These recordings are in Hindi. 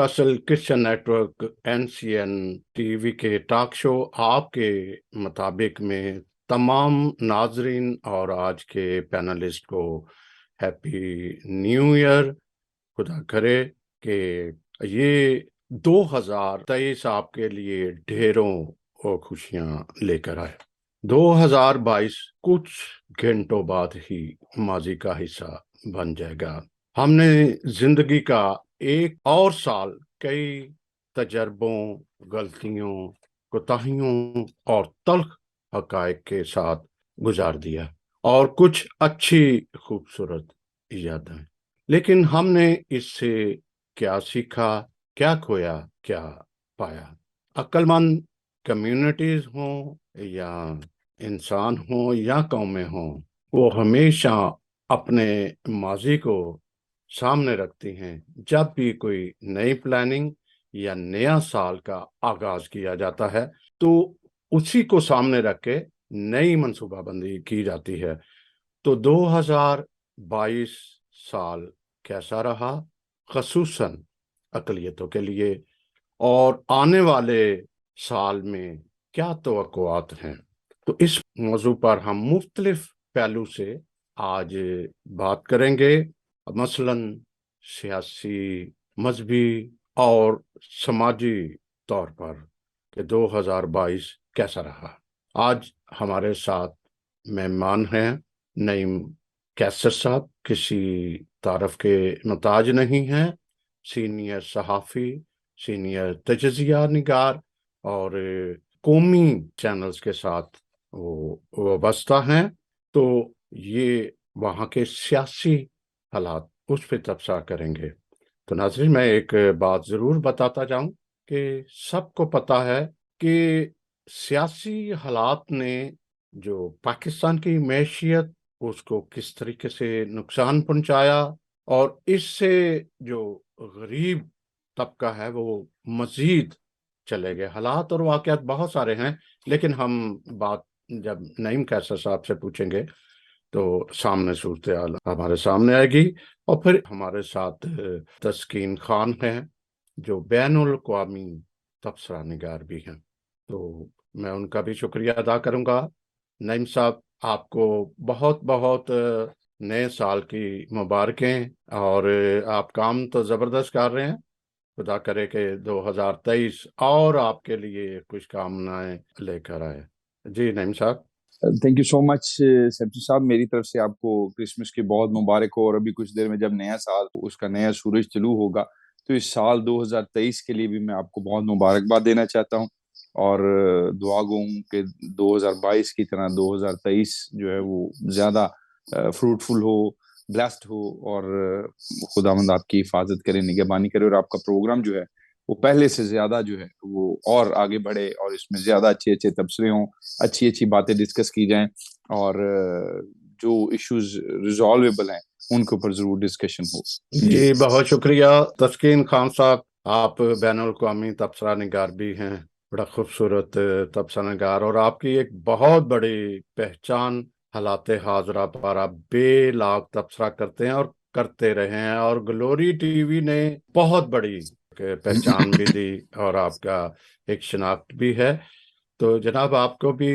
Universal Christian network NCN TV के टॉक शो आपके मुताबिक में तमाम नाजरीन और आज के पैनलिस्ट को हैप्पी न्यू ईयर। खुदा करे कि ये 2023 आपके लिए ढेरों खुशियां लेकर आए। 2022 कुछ घंटों बाद ही माजी का हिस्सा बन जाएगा। हमने जिंदगी का एक और साल कई तजर्बों, गलतियों, कोताहियों और तल्ख हकायक के साथ गुजार दिया और कुछ अच्छी खूबसूरत यादें। लेकिन हमने इससे क्या सीखा, क्या खोया, क्या पाया? अक्लमंद कम्युनिटीज हों या इंसान हों या कौमें हों, वो हमेशा अपने माजी को सामने रखती हैं जब भी कोई नई प्लानिंग या नया साल का आगाज किया जाता है, तो उसी को सामने रख के नई मनसूबाबंदी की जाती है। तो 2022 साल कैसा रहा, खसूसन अकलियतों के लिए, और आने वाले साल में क्या तवक्कुआत हैं? तो इस मौजू पर हम मुख्तलिफ पहलू से आज बात करेंगे, मसलन सियासी, मजहबी और समाजी तौर पर कि 2022 कैसा रहा। आज हमारे साथ मेहमान हैं नईम कैसर साहब, किसी तारफ के मोहताज नहीं हैं, सीनियर सहाफ़ी, सीनियर तजज़िया निगार और कौमी चैनल्स के साथ वो वाबस्ता हैं। तो ये वहाँ के सियासी हालात उस पर तबसरा करेंगे। तो नाज़रीन, मैं एक बात ज़रूर बताता जाऊं कि सबको पता है कि सियासी हालात ने जो पाकिस्तान की मैशियत उसको किस तरीके से नुकसान पहुंचाया, और इससे जो गरीब तबका है वो मजीद चले गए। हालात और वाक़यात बहुत सारे हैं, लेकिन हम बात जब नईम कैसर साहब से पूछेंगे तो सामने सूरत हाल हमारे सामने आएगी। और फिर हमारे साथ तस्कीन खान हैं जो बैनुल अक़वामी तबसरा निगार भी हैं, तो मैं उनका भी शुक्रिया अदा करूंगा। नईम साहब, आपको बहुत बहुत नए साल की मुबारकें, और आप काम तो ज़बरदस्त कर रहे हैं। खुदा करे कि 2023 और आपके लिए कुछ कामनाएं लेकर आए। जी नईम साहब। Thank you so much Saifi साहब, मेरी तरफ से आपको क्रिसमस की बहुत मुबारक हो। और अभी कुछ देर में जब नया साल उसका नया सूरज तुलू होगा, तो इस साल 2023 के लिए भी मैं आपको बहुत मुबारकबाद देना चाहता हूँ। और दुआ गो हूँ कि 2022 की तरह 2023 जो है वो ज्यादा फ्रूटफुल हो, ब्लेस्ड हो, और खुदावंद आपकी हिफाजत करे, निगहबानी करे, और आपका प्रोग्राम जो है वो पहले से ज्यादा जो है वो और आगे बढ़े, और इसमें ज्यादा अच्छे अच्छे तबसरे हों, अच्छी अच्छी बातें डिस्कस की जाएं, और जो इश्यूज रिजॉल्वेबल हैं उनके ऊपर जरूर डिस्कशन हो। जी बहुत शुक्रिया तस्कीन खान साहब, आप बैनुल अक़वामी तबसरा निगार भी हैं, बड़ा खूबसूरत तबसरा निगार, और आपकी एक बहुत बड़ी पहचान हालात हाजरा पर आप बेलाग तबसरा करते हैं और करते रहे हैं, और ग्लोरी टीवी ने बहुत बड़ी पहचान भी दी और आपका एक शनाख्त भी है। तो जनाब, आपको भी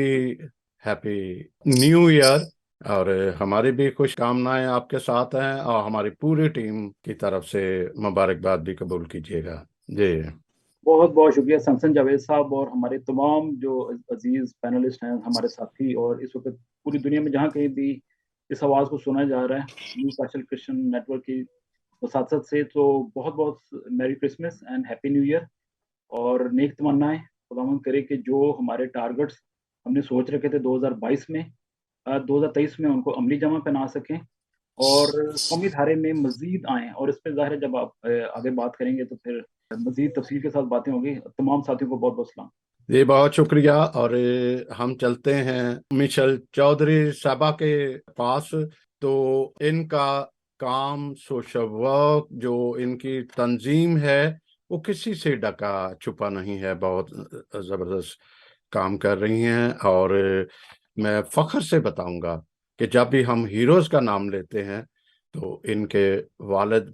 हैप्पी न्यू ईयर, और हमारी भी खुश कामनाएं आपके साथ हैं, और हमारी पूरी टीम की तरफ से मुबारकबाद भी कबूल कीजिएगा। जी बहुत बहुत शुक्रिया सनसन जावेद साहब और हमारे तमाम जो अजीज पैनलिस्ट हैं, हमारे साथी, और इस वक्त पूरी दुनिया में जहाँ कहीं भी इस आवाज़ को सुना जा रहा है यूनिवर्सल क्रिश्चियन नेटवर्क की वसात से, तो बहुत बहुत merry Christmas and happy new year. और नेक तमन्नाएं, खुदावंद करे कि जो हमारे टारगेट्स हमने सोच रखे थे 2022 में, 2023 में उनको अमली जमा पहना सकें और कौमी धारे में मजीद आएँ। और इस पर ज़ाहिर है जब आप आगे बात करेंगे तो फिर मजीद तफसील के साथ बातें होंगी। तमाम साथियों को बहुत बहुत सलाम। जी बहुत शुक्रिया। और हम चलते हैं मिशेल चौधरी साहबा के पास। तो इनका काम, सोशल वर्क, जो इनकी तंजीम है, वो किसी से ढका छुपा नहीं है, बहुत ज़बरदस्त काम कर रही हैं। और मैं फ़ख्र से बताऊंगा कि जब भी हम हीरोज़ का नाम लेते हैं तो इनके वालिद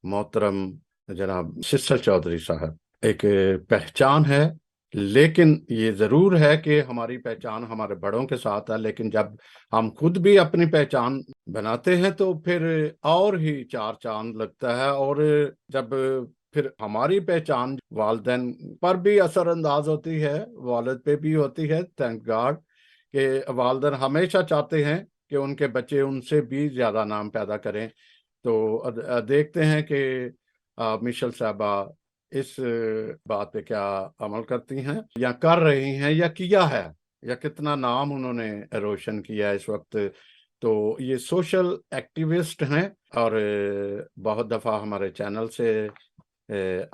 मोहतरम जनाब सिस्टर चौधरी साहब। एक पहचान है, लेकिन ये जरूर है कि हमारी पहचान हमारे बड़ों के साथ है, लेकिन जब हम खुद भी अपनी पहचान बनाते हैं तो फिर और ही चार चांद लगता है। और जब फिर हमारी पहचान वालिदैन पर भी असरअंदाज होती है, वालिद पे भी होती है। थैंक गॉड कि वालिदैन हमेशा चाहते हैं कि उनके बच्चे उनसे भी ज्यादा नाम पैदा करें। तो देखते हैं कि मिशेल साहबा इस बात पे क्या अमल करती हैं या कर रही हैं या किया है, या कितना नाम उन्होंने रोशन किया है इस वक्त। तो ये सोशल एक्टिविस्ट हैं और बहुत दफ़ा हमारे चैनल से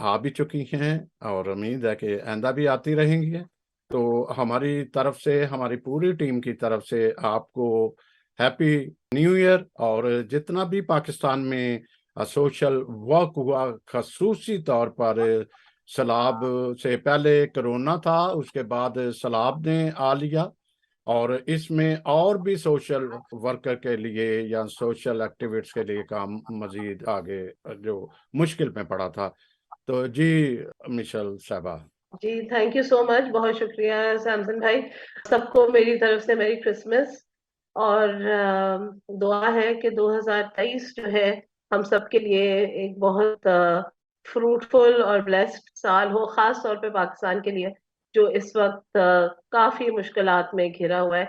आ भी चुकी हैं और उम्मीद है कि आइंदा भी आती रहेंगी। तो हमारी तरफ से, हमारी पूरी टीम की तरफ से आपको हैप्पी न्यू ईयर। और जितना भी पाकिस्तान में सोशल वर्क हुआ, खसूसी तौर पर सैलाब से पहले कोरोना था, उसके बाद सैलाब ने आ लिया, और इसमें और भी सोशल वर्कर के लिए या सोशल एक्टिविस्ट के लिए काम मजीद आगे जो मुश्किल में पड़ा था। तो जी मिशेल साहबा। जी, थैंक यू सो मच, बहुत शुक्रिया सैमसन भाई। सबको मेरी तरफ से मेरी क्रिसमस, और दुआ है कि 2023 जो है हम सब के लिए एक बहुत फ्रूटफुल और ब्लेस्ड साल हो, खास तौर पे पाकिस्तान के लिए जो इस वक्त काफी मुश्किलात में घिरा हुआ है।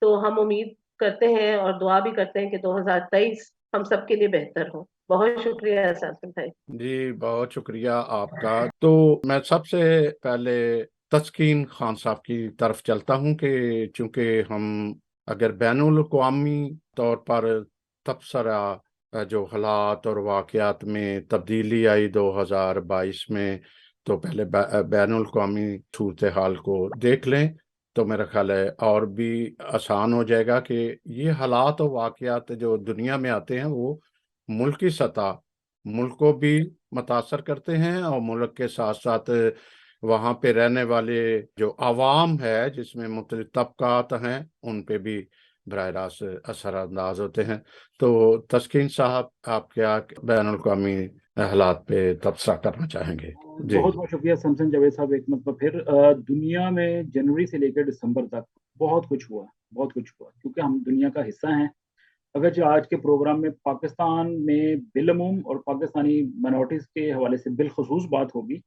तो हम उम्मीद करते हैं और दुआ भी करते हैं कि 2023 हम सब के लिए बेहतर हो। बहुत शुक्रिया सैमसन भाई। जी बहुत शुक्रिया आपका। तो मैं सबसे पहले तस्कीन खान साहब की तरफ चलता हूं कि चूंकि हम अगर बैनुल अक़वामी तौर पर तबसरा जो हालात और वाक़यात में तब्दीली आई 2022 में, तो पहले बैनुल अक़वामी सूरत हाल को देख लें तो मेरा ख्याल है और भी आसान हो जाएगा कि ये हालात और वाक़यात जो दुनिया में आते हैं वो मुल्की सतह मुल्क को भी मुतासर करते हैं, और मुल्क के साथ साथ वहाँ पे रहने वाले जो आवाम है जिसमें मुख्तलिफ तबकात हैं उन पे भी बराह रास्त असरअंदाज होते हैं। तो तस्कीन साहब, आप क्या बैनुल-अक़वामी हालात पे तबसरा करना चाहेंगे? जी। बहुत बहुत शुक्रिया शमसन जावेद साहब। एक मतलब फिर दुनिया में जनवरी से लेकर दिसंबर तक बहुत कुछ हुआ, बहुत कुछ हुआ, क्योंकि हम दुनिया का हिस्सा हैं। अगर जो आज के प्रोग्राम में पाकिस्तान में बिलअमूम और पाकिस्तानी माइनॉरिटीज़ के हवाले से बिलखसूस बात होगी,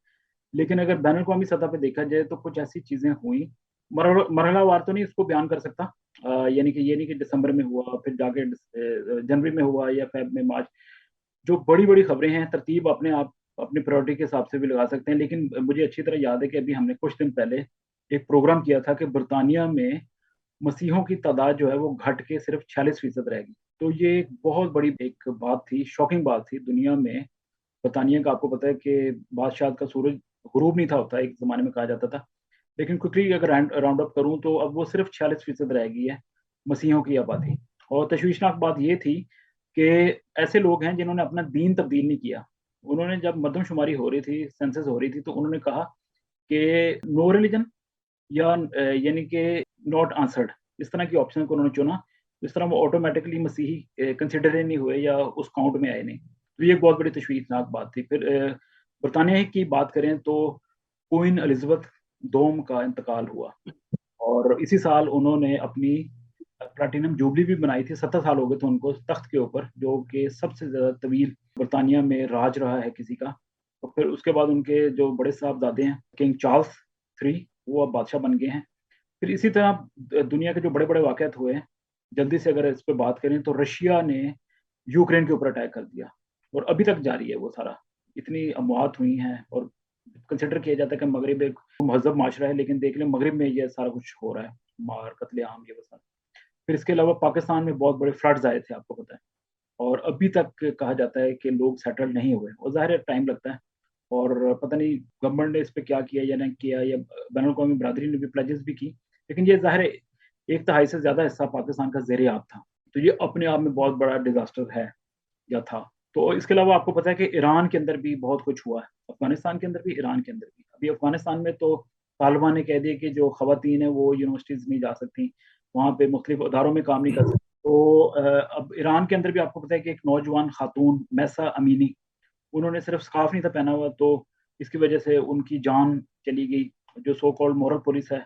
लेकिन अगर बैनुल-अक़वामी सतह पे देखा जाए तो कुछ ऐसी चीज़ें हुई, मरहलावार तो नहीं इसको बयान कर सकता, यानी कि ये नहीं कि दिसंबर में हुआ, फिर जाके जनवरी में हुआ या फ़ेब में, मार्च। जो बड़ी-बड़ी खबरें हैं, तरतीब अपने आप अपनी प्रायोरिटी के हिसाब से भी लगा सकते हैं, लेकिन मुझे अच्छी तरह याद है कि अभी हमने कुछ दिन पहले एक प्रोग्राम किया था कि बरतानिया में मसीहों की तादाद जो है वो घट के सिर्फ 46% रह गई। तो ये एक बहुत बड़ी एक बात थी, शॉकिंग बात थी दुनिया में। बरतानिया का आपको पता है कि बादशाह का सूरज गुरूब नहीं था होता, एक ज़माने में कहा जाता था। लेकिन क्विकली अगर राउंड अप करूँ तो अब वो सिर्फ 46% रह गई है मसीहों की आबादी। और तशवीशनाक बात ये थी कि ऐसे लोग हैं जिन्होंने अपना दीन तब्दील नहीं किया। उन्होंने जब मरदमशुमारी हो रही थी, सेंसस हो रही थी, तो उन्होंने कहा कि नो रिलिजन या यानी कि नॉट आंसर्ड, इस तरह की ऑप्शन को उन्होंने चुना। इस तरह वो ऑटोमेटिकली मसीही कंसिडर ही नहीं हुए या उस काउंट में आए नहीं। तो ये एक बहुत बड़ी तशवीशनाक बात थी। फिर बरतानिया की बात करें तो क्वीन एलिज़ाबेथ दोम का इंतकाल हुआ, और इसी साल उन्होंने अपनी प्लैटिनम जुबली भी बनाई थी। 70 साल हो गए थे उनको तख्त के ऊपर, जो कि सबसे ज़्यादा तवील बरतानिया में राज रहा है किसी का। और फिर उसके बाद उनके जो बड़े साहबजादे हैं किंग चार्ल्स 3, वो अब बादशाह बन गए हैं। फिर इसी तरह दुनिया के जो बड़े-बड़े वाक़यात हुए हैं, जल्दी से अगर इस पे बात करें तो रशिया ने यूक्रेन के ऊपर अटैक कर दिया, और अभी तक जारी है वो सारा। इतनी अमवात हुई हैं, और कंसिडर किया जाता है कि मगरिब एक महज़ब माशरा है, लेकिन देख लें मगरिब में ये सारा कुछ हो रहा है, मार, कत्ले-आम, ये वो सारा। फिर इसके अलावा पाकिस्तान में बहुत बड़े फ्लड्स आए थे, आपको पता है, और अभी तक कहा जाता है कि लोग सेटल नहीं हुए, और ज़ाहिर है टाइम लगता है। और पता नहीं गवर्नमेंट ने इस पे क्या किया या नहीं किया, या बैनुल-अक़वामी बिरादरी ने भी प्लेजेस भी की, लेकिन ये ज़ाहिर है 1/3 से ज़्यादा हिस्सा पाकिस्तान का ज़ेर-ए-आब था। तो ये अपने आप में बहुत बड़ा डिज़ास्टर है या था। तो इसके अलावा आपको पता है कि ईरान के अंदर भी बहुत कुछ हुआ है, अफ़गानिस्तान के अंदर भी, ईरान के अंदर भी। अभी अफ़गानिस्तान में तो तालिबान ने कह दिया कि जो ख़वातीन हैं वो यूनिवर्सिटीज़ नहीं जा सकती, वहाँ पे मुख्तलिफ इदारों में काम नहीं कर सकती। तो अब ईरान के अंदर भी आपको पता है कि एक नौजवान खातून महसा अमीनी, उन्होंने सिर्फ स्कार्फ नहीं था पहना हुआ, तो इसकी वजह से उनकी जान चली गई। जो सो कॉल्ड मॉरल पुलिस है,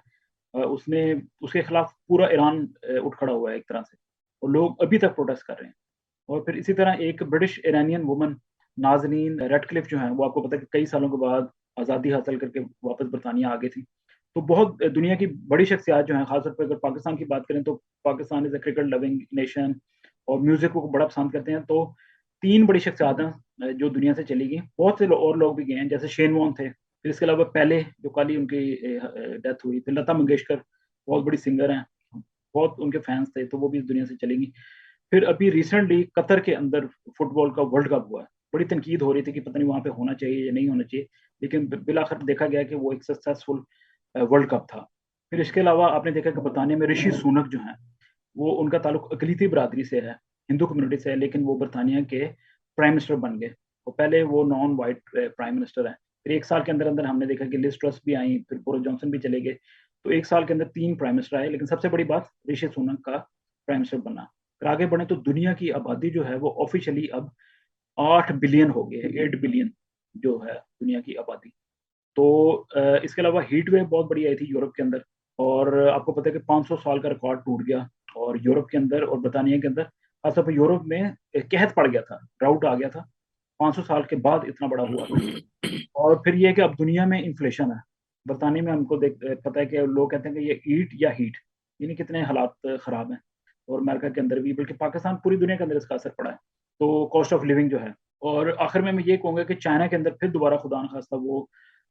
उसने उसके खिलाफ पूरा ईरान उठ खड़ा हुआ है एक तरह से, और लोग अभी तक प्रोटेस्ट कर रहे हैं। और फिर इसी तरह एक British Iranian woman Nazanin Ratcliffe जो हैं, वो आपको पता है कि कई सालों के बाद आज़ादी हासिल करके वापस बरतानिया आ गई थी। तो बहुत दुनिया की बड़ी शख्सियत जो हैं, ख़ास तौर पे अगर पाकिस्तान की बात करें तो Pakistan is a cricket loving nation और म्यूज़िक को बड़ा पसंद करते हैं। तो 3 बड़ी शख्सियत हैं जो दुनिया से चली गई। बहुत से और लोग भी गए हैं, जैसे शेन वॉर्न थे। फिर इसके अलावा पहले जो कल ही उनकी डेथ हुई, फिर लता मंगेशकर बहुत बड़ी सिंगर हैं, बहुत उनके फैंस थे, तो वो भी इस दुनिया से चली गई। फिर अभी रिसेंटली कतर के अंदर फुटबॉल का वर्ल्ड कप हुआ है। बड़ी तनकीद हो रही थी कि पता नहीं वहाँ पे होना चाहिए या नहीं होना चाहिए, लेकिन बिलाखिर देखा गया कि वो एक सक्सेसफुल वर्ल्ड कप था। फिर इसके अलावा आपने देखा कि बरतानिया में ऋषि सुनक जो हैं, वो उनका ताल्लुक अकलीती बरादरी से है, हिंदू कम्युनिटी से है, लेकिन वो बरतानिया के प्राइम मिनिस्टर बन गए। और पहले वो नॉन वाइट प्राइम मिनिस्टर हैं। फिर 1 साल के अंदर-अंदर हमने देखा कि लिज ट्रस भी आई, फिर बोरिस जॉनसन भी चले गए। तो 1 साल के अंदर 3 प्राइम मिनिस्टर आए, लेकिन सबसे बड़ी बात ऋषि सुनक का प्राइम मिनिस्टर बनना। फिर आगे बढ़े तो दुनिया की आबादी जो है वो ऑफिशियली अब 8 बिलियन हो गई है, 8 बिलियन जो है दुनिया की आबादी। तो इसके अलावा हीट वेव बहुत बड़ी आई थी यूरोप के अंदर, और आपको पता है कि 500 साल का रिकॉर्ड टूट गया, और यूरोप के अंदर और बरतानिया के अंदर, खासतौर पर यूरोप में कहत पड़ गया था, ड्राउट आ गया था। 500 साल के बाद इतना बड़ा हुआ था। और फिर ये है कि अब दुनिया में इन्फ्लेशन है। बरतानिया में हमको पता है कि लोग कहते हैं कि ये ईट या हीट, यानी कितने हालात खराब हैं। और अमेरिका के अंदर भी, बल्कि पाकिस्तान, पूरी दुनिया के अंदर इसका असर पड़ा है। तो कॉस्ट ऑफ लिविंग जो है, और आखिर में मैं ये कहूँगा कि चाइना के अंदर फिर दोबारा खुदा न खास्ता वो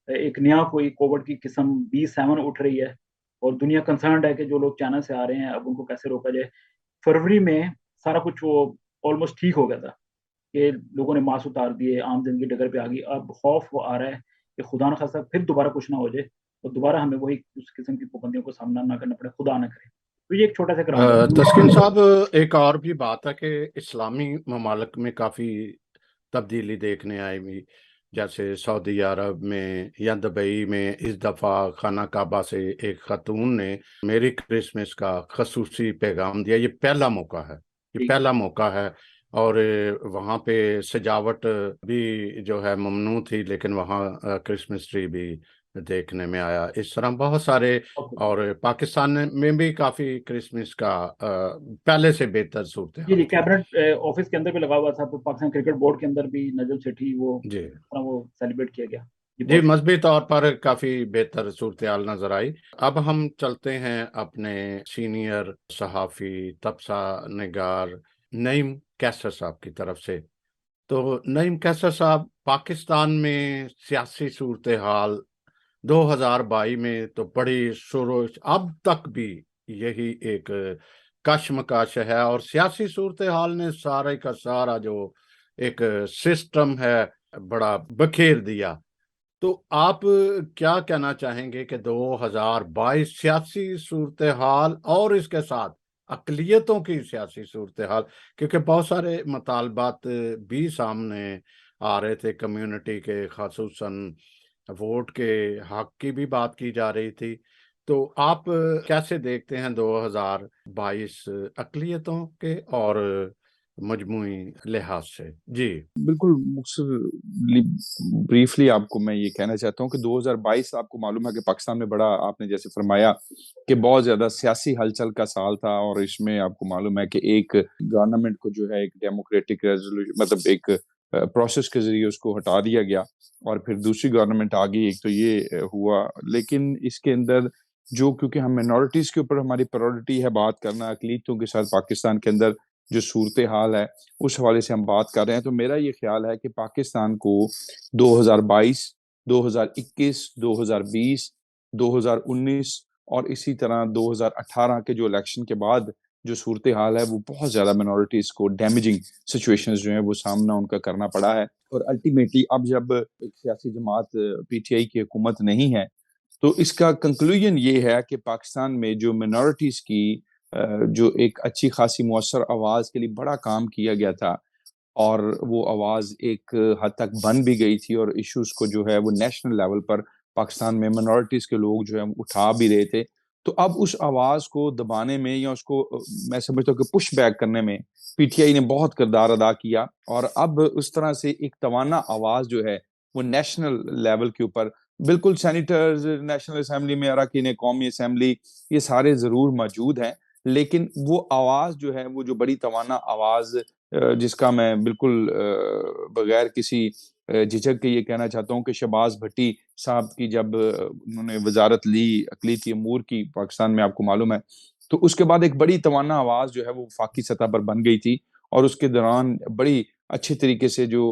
एक नया कोई कोविड की किस्म B7 उठ रही है, और दुनिया कंसर्न्ड है कि जो लोग चाइना से आ रहे हैं अब उनको कैसे रोका जाए। फरवरी में सारा कुछ वो ऑलमोस्ट ठीक हो गया था कि लोगों ने मास्क उतार दिए, आम जिंदगी डगर पे आ गई। अब खौफ वो आ रहा है कि खुदा न खास्ता फिर दोबारा कुछ ना हो जाए और दोबारा हमें वही उस किस्म की पाबंदियों को सामना ना करना पड़े, खुदा ना करे। तो ये एक छोटा सा ग्राउंड तस्किन साहब, एक और भी बात है कि इस्लामी ममालिक में काफ़ी तब्दीली देखने आई हुई, जैसे सऊदी अरब में या दुबई में इस दफ़ा खाना काबा से एक खातून ने मेरी क्रिसमस का खसूसी पैगाम दिया। ये पहला मौका है, ये ठीक। पहला मौका है। और वहाँ पे सजावट भी जो है ममनू थी, लेकिन वहाँ क्रिसमस ट्री भी देखने में आया। इस तरह बहुत सारे, ओके। और पाकिस्तान में भी काफ़ी क्रिसमस का पहले से बेहतर सूरत जी हाल जी, थी। कैबिनेट ऑफिस के अंदर भी लगा हुआ था, तो पाकिस्तान क्रिकेट बोर्ड के अंदर भी नजम सेठी जी वो सेलिब्रेट किया गया। जी, जी, बहुत शुक्रिया। मजबी तौर पर काफी बेहतर सूरत हाल नजर आई। अब हम चलते हैं अपने सीनियर सहाफी तबसा निगार नईम कैसर साहब की तरफ से। तो नईम कैसर साहब, पाकिस्तान में सियासी सूरत हाल 2022 में तो बड़ी शुरू, अब तक भी यही एक कशमकश है, और सियासी सूरत हाल ने सारे का सारा जो एक सिस्टम है बड़ा बखेर दिया। तो आप क्या कहना चाहेंगे कि 2022 सियासी सूरत हाल और इसके साथ अकलियतों की सियासी सूरत हाल, क्योंकि बहुत सारे मुतालबात भी सामने आ रहे थे कम्युनिटी के, खासूसन वोट के हक की भी बात की जा रही थी। तो आप कैसे देखते हैं 2022 अकलियतों के और मजमूई लिहाज से? जी बिल्कुल ब्रीफली आपको मैं ये कहना चाहता हूँ कि 2022 आपको मालूम है कि पाकिस्तान में बड़ा, आपने जैसे फरमाया कि बहुत ज्यादा सियासी हलचल का साल था, और इसमें आपको मालूम है कि एक गवर्नमेंट को जो है एक डेमोक्रेटिक रेजोल्यूशन, मतलब एक प्रोसेस के जरिए उसको हटा दिया गया, और फिर दूसरी गवर्नमेंट आ गई। एक तो ये हुआ, लेकिन इसके अंदर जो, क्योंकि हम मिनॉरिटीज के ऊपर हमारी प्रायोरिटी है बात करना, अकलीतों के साथ पाकिस्तान के अंदर जो सूरत हाल है उस हवाले से हम बात कर रहे हैं, तो मेरा ये ख्याल है कि पाकिस्तान को 2022, 2021, 2020, 2019 और इसी तरह 2018 के जो इलेक्शन के बाद जो सूरत हाल है वो बहुत ज़्यादा मिनॉरिटीज़ को डैमेजिंग सिचुएशंस जो है वो सामना उनका करना पड़ा है। और अल्टीमेटली अब जब एक सियासी जमात PTI की हुकूमत नहीं है, तो इसका कंक्लूजन ये है कि पाकिस्तान में जो मिनॉरिटीज़ की जो एक अच्छी खासी मौसर आवाज़ के लिए बड़ा काम किया गया था, और वो आवाज़ एक हद तक बन भी गई थी, और इश्यूज़ को जो है वो नेशनल लेवल पर पाकिस्तान में मिनॉरिटीज़ के लोग जो है उठा भी रहे थे, तो अब उस आवाज को दबाने में या उसको मैं समझता हूँ कि पुश बैक करने में पीटीआई ने बहुत किरदार अदा किया, और अब उस तरह से एक तवाना आवाज जो है वो नेशनल लेवल के ऊपर, बिल्कुल सेनेटर्स नेशनल असेंबली में, अरकान कौमी असेंबली, ये सारे जरूर मौजूद हैं, लेकिन वो आवाज जो है, वो जो बड़ी तवाना आवाज जिसका मैं बिल्कुल बगैर किसी झिझक के ये कहना चाहता हूँ कि शहबाज भट्टी साहब की जब उन्होंने वजारत ली अक़लीती अमूर की पाकिस्तान में, आपको मालूम है, तो उसके बाद एक बड़ी तवाना आवाज जो है वो वफाकी सतह पर बन गई थी, और उसके दौरान बड़ी अच्छे तरीके से जो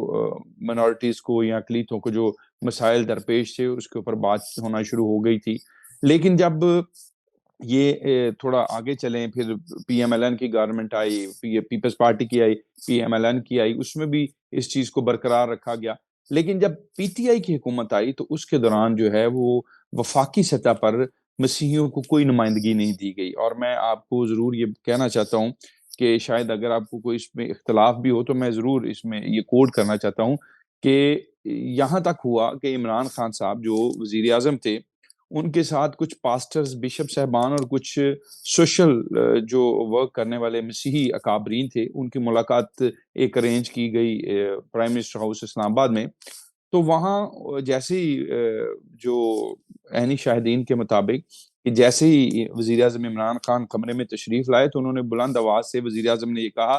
माइनॉरिटीज को या अक़लीतों को जो मसाइल दरपेश थे उसके ऊपर बात होना शुरू हो गई थी। लेकिन जब ये थोड़ा आगे चलें, फिर पीएमएलएन की गवर्नमेंट आई, पीपल्स पार्टी की आई, पीएमएलएन की आई, उसमें भी इस चीज को बरकरार रखा गया। लेकिन जब पीटीआई की हुकूमत आई तो उसके दौरान जो है वो वफाकी सतह पर मसीहियों को कोई नुमाइंदगी नहीं दी गई। और मैं आपको जरूर ये कहना चाहता हूँ कि शायद अगर आपको कोई इसमें इख्तलाफ भी हो तो मैं जरूर इसमें ये कोट करना चाहता हूँ कि यहाँ तक हुआ कि इमरान खान साहब जो वजीर आजम थे, उनके साथ कुछ पास्टर्स, बिशप साहबान और कुछ सोशल जो वर्क करने वाले मसीही अकाबरीन थे, उनकी मुलाकात एक अरेंज की गई प्राइम मिनिस्टर हाउस इस्लामाबाद में। तो वहाँ जैसे ही जो ऐनी शाहिदीन के मुताबिक कि जैसे ही वज़ीर आज़म इमरान खान कमरे में तशरीफ़ लाए तो उन्होंने बुलंद आवाज़ से वज़ीर आज़म ने ये कहा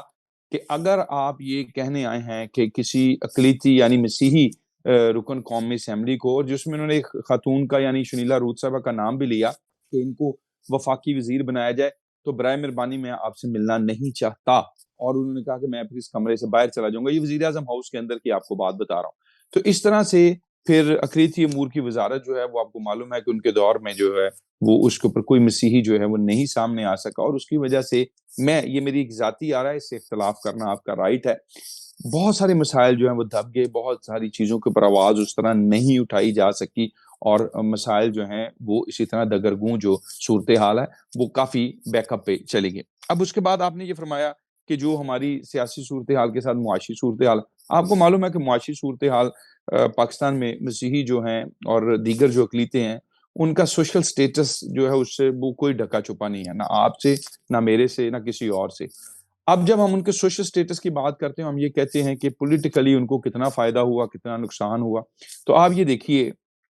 कि अगर आप ये कहने आए हैं कि किसी अक़लीती यानी मसीही रुकन कौमी असेंबली को, और जिसमें उन्होंने एक खातून का यानी शनीला रूत साहबा का नाम भी लिया कि इनको वफाकी वज़ीर बनाया जाए, तो बराए मेहरबानी मैं आपसे मिलना नहीं चाहता। और उन्होंने कहा कि मैं फिर इस कमरे से बाहर चला जाऊँगा। ये वज़ीर आज़म हाउस के अंदर की आपको बात बता रहा हूँ। तो इस तरह से फिर अक़लीती अमूर की वज़ारत जो है वो आपको मालूम है कि उनके दौर में जो है वो उसके ऊपर कोई मसीही जो है वो नहीं सामने आ सका, और उसकी वजह से ये मेरी एक ज़ाती आरा है, इससे इख्तिलाफ करना आपका राइट है। बहुत सारे मसाइल जो हैं वो दब गए, बहुत सारी चीज़ों के ऊपर आवाज़ उस तरह नहीं उठाई जा सकी, और मसाइल जो हैं वो इसी तरह दगरगूं जो सूरत-ए-हाल है वो काफ़ी बैकअप पे चली गई। अब उसके बाद आपने ये फरमाया कि जो हमारी सियासी सूरत-ए-हाल के साथ मुआशी सूरत-ए-हाल, आपको मालूम है कि मुआशी सूरत-ए-हाल पाकिस्तान में मसीही जो हैं और दीगर जो अक़लीतें हैं, उनका सोशल स्टेटस जो है उससे वो कोई ढका-छुपा नहीं है, ना आपसे, ना मेरे से, ना किसी और से। अब जब हम उनके सोशल स्टेटस की बात करते हैं, हम ये कहते हैं कि पॉलिटिकली उनको कितना फ़ायदा हुआ, कितना नुकसान हुआ। तो आप ये देखिए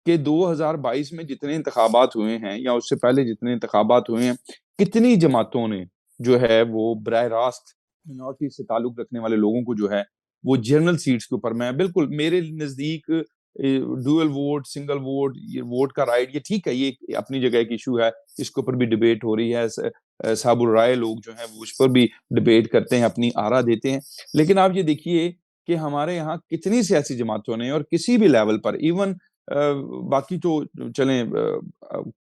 कि 2022 में जितने इंतखाबात हुए हैं या उससे पहले जितने इंतखाबात हुए हैं, कितनी जमातों ने जो है वो बराह रास्त मिनॉरिटी से ताल्लुक रखने वाले लोगों को जो है वो जनरल सीट्स के ऊपर, मैं बिल्कुल मेरे नज़दीक डुअल वोट, सिंगल वोट, ये वोट का राइट, ये ठीक है, ये अपनी जगह एक इशू है, इसके ऊपर भी डिबेट हो रही है। साबुर राय लोग जो हैं वो उस पर भी डिबेट करते हैं, अपनी आरा देते हैं। लेकिन आप ये देखिए कि हमारे यहाँ कितनी सियासी जमातों ने और किसी भी लेवल पर, इवन बाकी तो चलें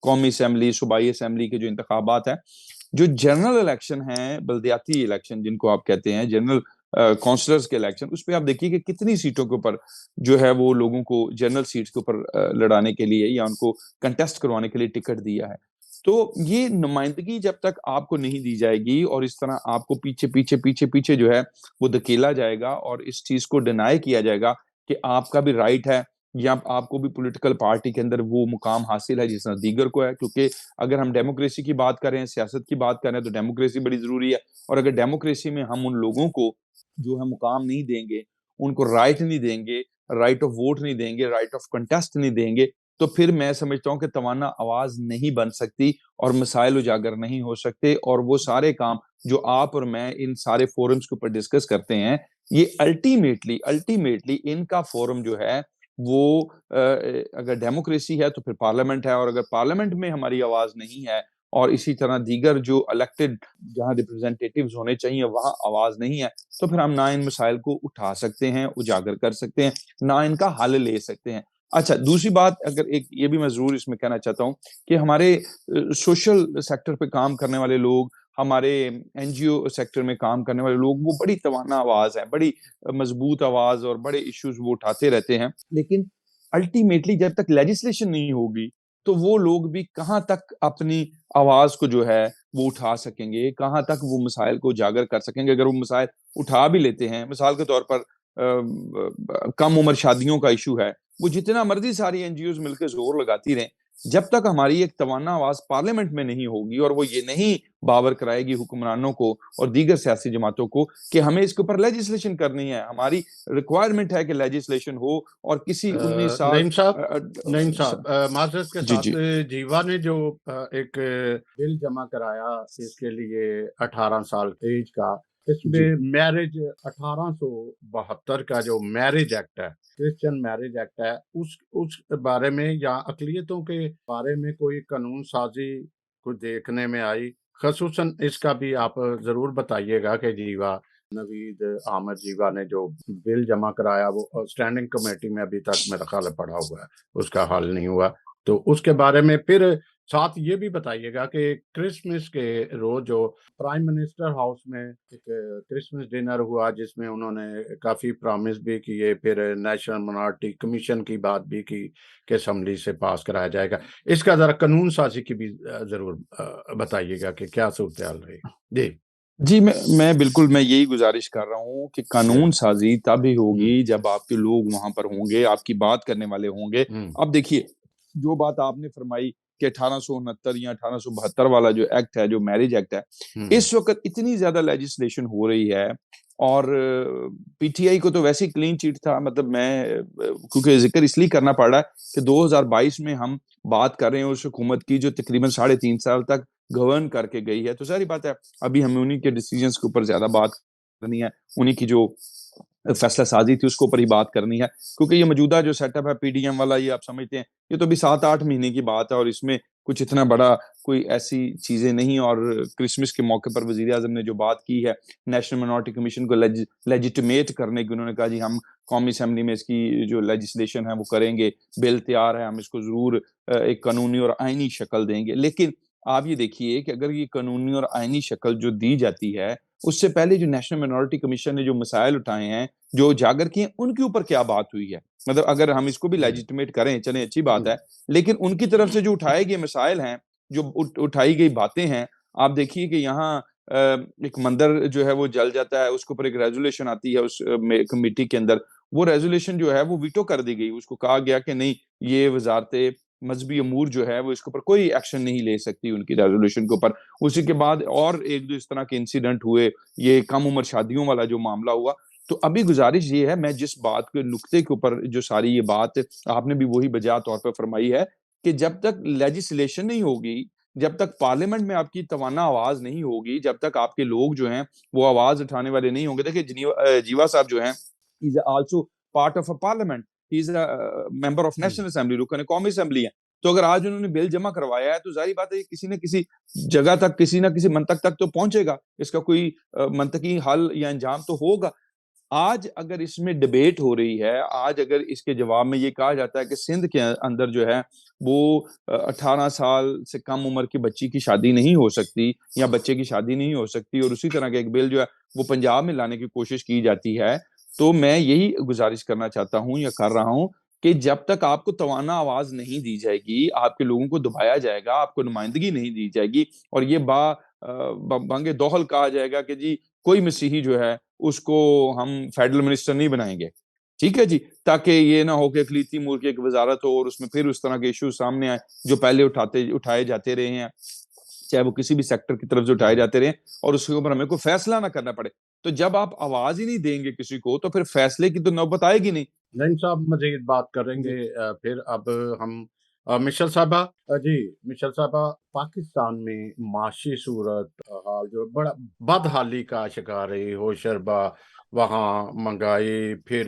कौमी असेंबली, सूबाई असेंबली के जो इंतखाबात हैं, जो जनरल इलेक्शन हैं, बल्दियाती इलेक्शन जिनको आप कहते हैं, जनरल काउंसलर्स के इलेक्शन, उसपे आप देखिए कि कितनी सीटों के ऊपर जो है वो लोगों को जनरल सीट्स के ऊपर लड़ाने के लिए या उनको कंटेस्ट करवाने के लिए टिकट दिया है। तो ये नुमाइंदगी जब तक आपको नहीं दी जाएगी और इस तरह आपको पीछे जो है वो धकेला जाएगा और इस चीज़ को डिनाई किया जाएगा कि आपका भी राइट है या आपको भी पॉलिटिकल पार्टी के अंदर वो मुकाम हासिल है जिस तरह दीगर को है। क्योंकि अगर हम डेमोक्रेसी की बात कर रहे हैं, सियासत की बात कर रहे हैं, तो डेमोक्रेसी बड़ी ज़रूरी है, और अगर डेमोक्रेसी में हम उन लोगों को जो है मुकाम नहीं देंगे, उनको राइट नहीं देंगे, राइट ऑफ वोट नहीं देंगे, राइट ऑफ कंटेस्ट नहीं देंगे, तो फिर मैं समझता हूँ कि तवाना आवाज़ नहीं बन सकती और मसाइल उजागर नहीं हो सकते, और वो सारे काम जो आप और मैं इन सारे फोरम्स के ऊपर डिस्कस करते हैं, ये अल्टीमेटली इनका फोरम जो है वो अगर डेमोक्रेसी है तो फिर पार्लियामेंट है, और अगर पार्लियामेंट में हमारी आवाज़ नहीं है और इसी तरह दीगर जो इलेक्टेड जहाँ रिप्रेजेंटेटिव्स होने चाहिए वहाँ आवाज़ नहीं है, तो फिर हम ना इन मसाइल को उठा सकते हैं, उजागर कर सकते हैं, ना इनका हल ले सकते हैं। अच्छा, दूसरी बात, अगर एक ये भी मैं ज़रूर इसमें कहना चाहता हूँ कि हमारे सोशल सेक्टर पे काम करने वाले लोग, हमारे एनजीओ सेक्टर में काम करने वाले लोग, वो बड़ी तवाना आवाज़ है, बड़ी मज़बूत आवाज़ और बड़े इश्यूज़ वो उठाते रहते हैं। लेकिन अल्टीमेटली जब तक लेजिस्लेशन नहीं होगी, तो वो लोग भी कहाँ तक अपनी आवाज़ को जो है वो उठा सकेंगे, कहाँ तक वो मसाइल को उजागर कर सकेंगे। अगर वो मसाइल उठा भी लेते हैं, मिसाल के तौर पर कम उम्र शादियों का इशू है, वो जितना मर्ज़ी सारी एनजीओज़ मिलके ज़ोर लगाती रहें, जब तक हमारी एक तवाना आवाज पार्लियामेंट में नहीं होगी और वो ये नहीं बावर कराएगी हुक्मरानों को और दीगर सियासी जमातों को कि हमें इसके ऊपर लेजिस्लेशन करनी है, हमारी रिक्वायरमेंट है कि लेजिस्लेशन हो और किसी 19 साल नईम साहब, माजरत के जी साथ जी जीवा ने जो एक बिल जमा कराया इसके लिए 18 साल एज का, जी इसमें मैरिज 1872 का जो मैरिज एक्ट है, क्रिश्चियन मैरिज एक्ट है, उस बारे में या अकलियतों के बारे में कोई कानून साजी कुछ देखने में आई? खसूसन इसका भी आप जरूर बताइएगा कि जीवा नवीद अहमद जीवा ने जो बिल जमा कराया वो स्टैंडिंग कमेटी में अभी तक मेरा ख्याल है पड़ा हुआ है, उसका हल नहीं हुआ। तो उसके बारे में फिर साथ ये भी बताइएगा कि क्रिसमस के रोज जो प्राइम मिनिस्टर हाउस में एक क्रिसमस डिनर हुआ जिसमें उन्होंने काफी प्रॉमिस भी किए, फिर नेशनल माइनॉरिटी कमीशन की बात भी की कि असेंबली से पास कराया जाएगा। इसका जरा कानून साजी की भी जरूर बताइएगा कि क्या सूरत हाल रही। जी जी मैं बिल्कुल मैं यही गुजारिश कर रहा हूँ कि कानून साजी तभी होगी जब आपके लोग वहां पर होंगे, आपकी बात करने वाले होंगे। अब देखिए, जो बात आपने फरमाई कि 1869 या 1872 वाला जो एक्ट है, जो मैरिज एक्ट है, इस वक्त इतनी ज्यादा लेजिस्लेशन हो रही है और पीटीआई को तो वैसे ही क्लीन चिट था। मतलब मैं क्योंकि जिक्र इसलिए करना पड़ रहा है कि 2022 में हम बात कर रहे हैं उस हुकूमत की जो तकरीबन 3.5 साल तक गवर्न करके गई है, तो सारी बात है अभी हमें उन्हीं के डिसीजंस के ऊपर ज्यादा बात करनी है, उन्हीं की जो फैसला साजी थी उसके ऊपर ही बात करनी है, क्योंकि ये मौजूदा जो सेटअप है पीडीएम वाला, ये आप समझते हैं ये तो अभी 7-8 महीने की बात है और इसमें कुछ इतना बड़ा कोई ऐसी चीजें नहीं। और क्रिसमस के मौके पर वजीर आजम ने जो बात की है नेशनल माइनॉरिटी कमीशन को लेजिटिमेट करने की, उन्होंने कहा जी हम कौमी असेंबली में इसकी जो लेजिस्लेशन है वो करेंगे, बिल तैयार है, हम इसको जरूर एक कानूनी और आईनी शक्ल देंगे। लेकिन आप ये देखिए कि अगर ये कानूनी और आईनी शक्ल जो दी जाती है, उससे पहले जो नेशनल माइनॉरिटी कमीशन ने जो मसाइल उठाए हैं, जो उजागर किए, उनके ऊपर क्या बात हुई है? मतलब अगर हम इसको भी लेजिटिमेट करें, चलें अच्छी बात है, लेकिन उनकी तरफ से जो उठाए गए मसाइल हैं, जो उठाई गई बातें हैं, आप देखिए कि यहाँ एक मंदिर जो है वो जल जाता है, उसके ऊपर एक रेजोल्यूशन आती है उस कमेटी के अंदर, वो रेजोल्यूशन जो है वो वीटो कर दी गई। उसको कहा गया कि नहीं, ये वजारत मजहबी अमूर जो है वो इसके ऊपर कोई एक्शन नहीं ले सकती उनकी रेजोल्यूशन के ऊपर। उसी के बाद और एक दो इस तरह के इंसिडेंट हुए, ये कम उम्र शादियों वाला जो मामला हुआ। तो अभी गुजारिश ये है, मैं जिस बात के नुक्ते के ऊपर जो सारी ये बात आपने भी वही बजा तौर पर फरमाई है कि जब तक लेजिस्लेशन नहीं होगी, जब तक पार्लियामेंट में आपकी तवाना आवाज नहीं होगी, जब तक आपके लोग जो हैं वो आवाज उठाने वाले नहीं होंगे। देखिए जीवा साहब जो हैं, is also part of a parliament, he is a member of national assembly, रुकन कौमी असेंबली है। तो अगर आज उन्होंने बिल जमा करवाया है तो जाहिर बात है किसी न किसी जगह तक, किसी न किसी मंतक तक तो पहुंचेगा, इसका कोई मंतकी हल या अंजाम तो होगा। आज अगर इसमें डिबेट हो रही है, आज अगर इसके जवाब में ये कहा जाता है कि सिंध के अंदर जो है वो 18 साल से कम उम्र की बच्ची की शादी नहीं हो सकती या बच्चे की शादी नहीं हो सकती, और उसी तरह का एक बिल जो है वो पंजाब में लाने की कोशिश की जाती है, तो मैं यही गुजारिश करना चाहता हूं या कर रहा हूं कि जब तक आपको तवाना आवाज नहीं दी जाएगी, आपके लोगों को दबाया जाएगा, आपको नुमाइंदगी नहीं दी जाएगी और ये बांगे दोहल कहा जाएगा कि जी कोई मसीही जो है उसको हम फेडरल मिनिस्टर नहीं बनाएंगे, ठीक है जी, ताकि ये ना हो कि अकलीती अमूर की एक वजारत हो और उसमें फिर उस तरह के इशू सामने आए जो पहले उठाए जाते रहे हैं, चाहे वो किसी भी सेक्टर की तरफ से उठाए जाते रहे, और उसके ऊपर हमें कोई फैसला ना करना पड़े। तो जब आप आवाज ही नहीं देंगे किसी को तो फिर फैसले की तो नौबत आएगी नहीं। नहीं साहब, मजीद बात करेंगे फिर। अब हम मिशल साहबा, जी मिशल साहबा, पाकिस्तान में माशी सूरत हाल जो बड़ा बदहाली का शिकार है, होशरबा, वहाँ महंगाई, फिर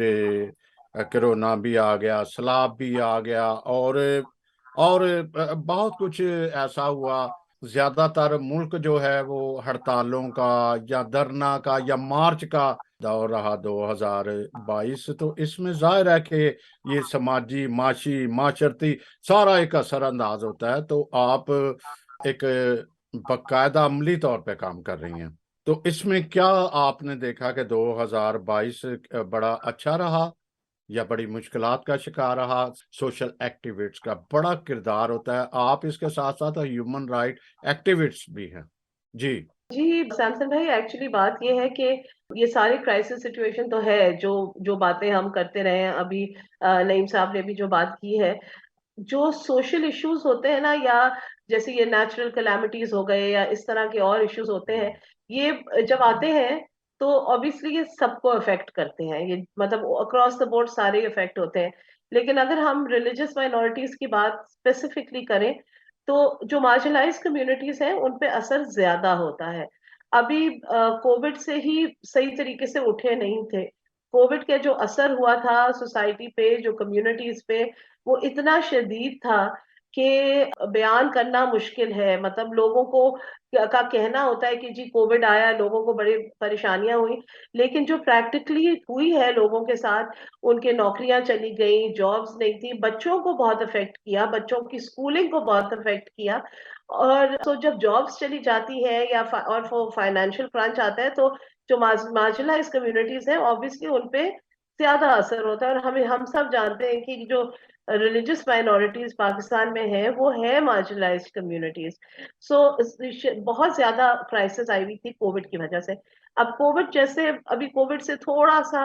कोरोना भी आ गया, सैलाब भी आ गया, और बहुत कुछ ऐसा हुआ। ज्यादातर मुल्क जो है वो हड़तालों का या धरना का या मार्च का दौर रहा 2022। तो इसमें जाहिर है कि ये समाजी, माशी, माशरती सारा एक असरअंदाज होता है। तो आप एक बाकायदा अमली तौर पे काम कर रही हैं, तो इसमें क्या आपने देखा कि 2022 बड़ा अच्छा रहा या बड़ी मुश्किलात का शिकार रहा? सोशल एक्टिविस्ट का बड़ा किरदार होता है, आप इसके साथ साथ ह्यूमन राइट एक्टिविस्ट भी हैं। जी जी सैमसन भाई, एक्चुअली बात ये है कि ये सारे क्राइसिस सिचुएशन तो है, जो जो बातें हम करते रहे हैं अभी, नईम साहब ने भी जो बात की है, जो सोशल इश्यूज होते हैं ना, या जैसे ये नेचुरल कैलामिटीज हो गए या इस तरह के और इश्यूज होते हैं, ये जब आते हैं तो ऑब्वियसली ये सबको अफेक्ट करते हैं, ये मतलब अक्रॉस द बोर्ड सारे इफेक्ट होते हैं। लेकिन अगर हम रिलीजियस माइनॉरिटीज की बात स्पेसिफिकली करें तो जो मार्जिनलाइज कम्युनिटीज हैं उन पे असर ज्यादा होता है। अभी कोविड से ही सही तरीके से उठे नहीं थे। कोविड के जो असर हुआ था सोसाइटी पे, जो कम्युनिटीज पे, वो इतना शदीद था कि बयान करना मुश्किल है। मतलब लोगों को का कहना होता है कि जी कोविड आया, लोगों को बड़ी परेशानियां हुई, लेकिन जो प्रैक्टिकली हुई है लोगों के साथ, उनके नौकरियां चली गई, जॉब्स नहीं थी, बच्चों को बहुत अफेक्ट किया, बच्चों की स्कूलिंग को बहुत अफेक्ट किया। और तो जब जॉब्स चली जाती है या और फाइनेंशियल क्रंच आता है, तो जो मार्जिनलाइज कम्युनिटीज है ऑब्वियसली उनपे ज्यादा असर होता है। और हम सब जानते हैं कि जो रिलीजियस माइनॉरिटीज पाकिस्तान में है वो है मार्जिनलाइज्ड कम्युनिटीज। सो बहुत ज्यादा क्राइसिस आई हुई थी कोविड की वजह से। अब कोविड जैसे अभी कोविड से थोड़ा सा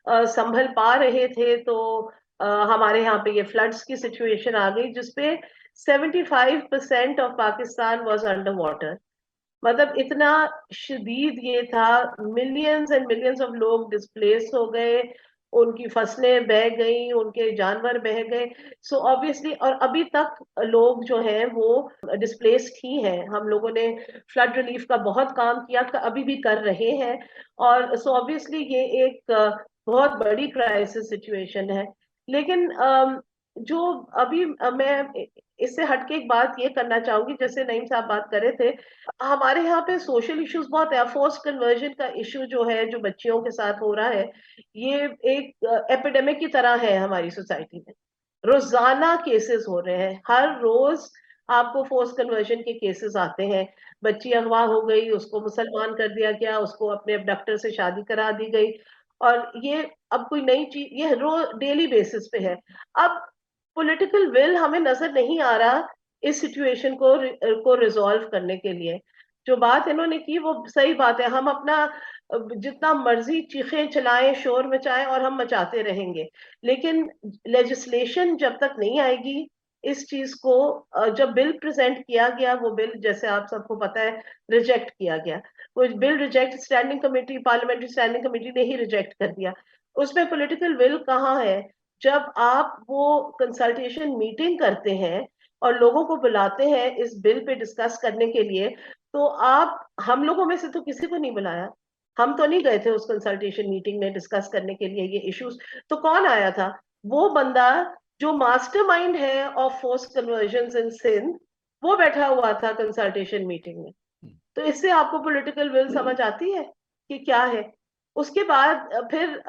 संभल पा रहे थे, तो हमारे यहाँ पे ये फ्लड्स की सिचुएशन आ गई जिसपे 75% of Pakistan was under water. मतलब इतना शदीद ये था, मिलियंस एंड मिलियंस ऑफ लोग डिस्प्लेस हो गए, उनकी फसलें बह गई, उनके जानवर बह गए। सो ऑब्वियसली, और अभी तक लोग जो हैं वो डिस्प्लेस्ड ही हैं। हम लोगों ने फ्लड रिलीफ का बहुत काम किया, अभी भी कर रहे हैं। और सो ऑब्वियसली ये एक बहुत बड़ी क्राइसिस सिचुएशन है। लेकिन जो अभी मैं इससे हटके एक बात ये करना चाहूंगी, जैसे नईम साहब बात कर रहे थे, हमारे यहाँ पे सोशल इश्यूज बहुत है। फोर्स्ड कन्वर्जन का इशू जो है, जो बच्चियों के साथ हो रहा है, ये एक एपिडेमिक की तरह है हमारी सोसाइटी में। रोजाना केसेस हो रहे हैं, हर रोज आपको फोर्स कन्वर्जन के केसेस आते हैं। बच्ची अगवा हो गई, उसको मुसलमान कर दिया गया, उसको अपने अबडक्टर से शादी करा दी गई। और ये अब कोई नई चीज, ये रोज डेली बेसिस पे है। अब पॉलिटिकल विल हमें नजर नहीं आ रहा इस सिचुएशन को रिजॉल्व करने के लिए। जो बात इन्होंने की वो सही बात है, हम अपना जितना मर्जी चीखें चलाएं, शोर मचाएं, और हम मचाते रहेंगे। लेकिन लेजिस्लेशन जब तक नहीं आएगी इस चीज को, जब बिल प्रेजेंट किया गया, वो बिल जैसे आप सबको पता है रिजेक्ट किया गया। वो bill reject standing committee, parliamentary standing committee ने ही रिजेक्ट कर दिया। उसमें पॉलिटिकल विल कहाँ है? जब आप वो कंसल्टेशन मीटिंग करते हैं और लोगों को बुलाते हैं इस बिल पे डिस्कस करने के लिए, तो आप, हम लोगों में से तो किसी को नहीं बुलाया। हम तो नहीं गए थे उस कंसल्टेशन मीटिंग में डिस्कस करने के लिए ये इश्यूज। तो कौन आया था? वो बंदा जो मास्टरमाइंड है of force conversion in Sindh, वो बैठा हुआ था कंसल्टेशन मीटिंग में। तो इससे आपको पॉलिटिकल विल समझ आती है कि क्या है। उसके बाद फिर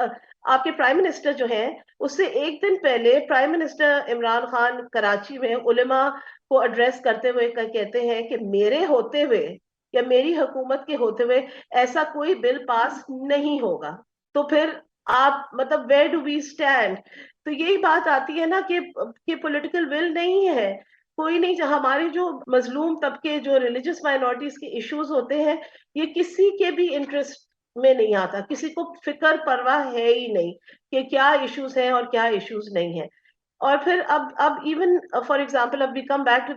आपके प्राइम मिनिस्टर जो हैं, उससे एक दिन पहले प्राइम मिनिस्टर इमरान खान कराची में उलेमा को एड्रेस करते हुए कहते हैं कि मेरे होते हुए या मेरी हुकूमत के होते हुए ऐसा कोई बिल पास नहीं होगा। तो फिर आप, मतलब वेयर डू वी स्टैंड? तो यही बात आती है ना कि पॉलिटिकल विल नहीं है, कोई नहीं। हमारे जो मजलूम तबके, जो रिलीजियस माइनॉरिटीज के इश्यूज होते हैं, ये किसी के भी इंटरेस्ट में नहीं आता, किसी को फिक्र परवाह है ही नहीं कि क्या इश्यूज हैं और क्या इश्यूज नहीं है। और फिर अब इवन फॉर एग्जांपल, अब we come back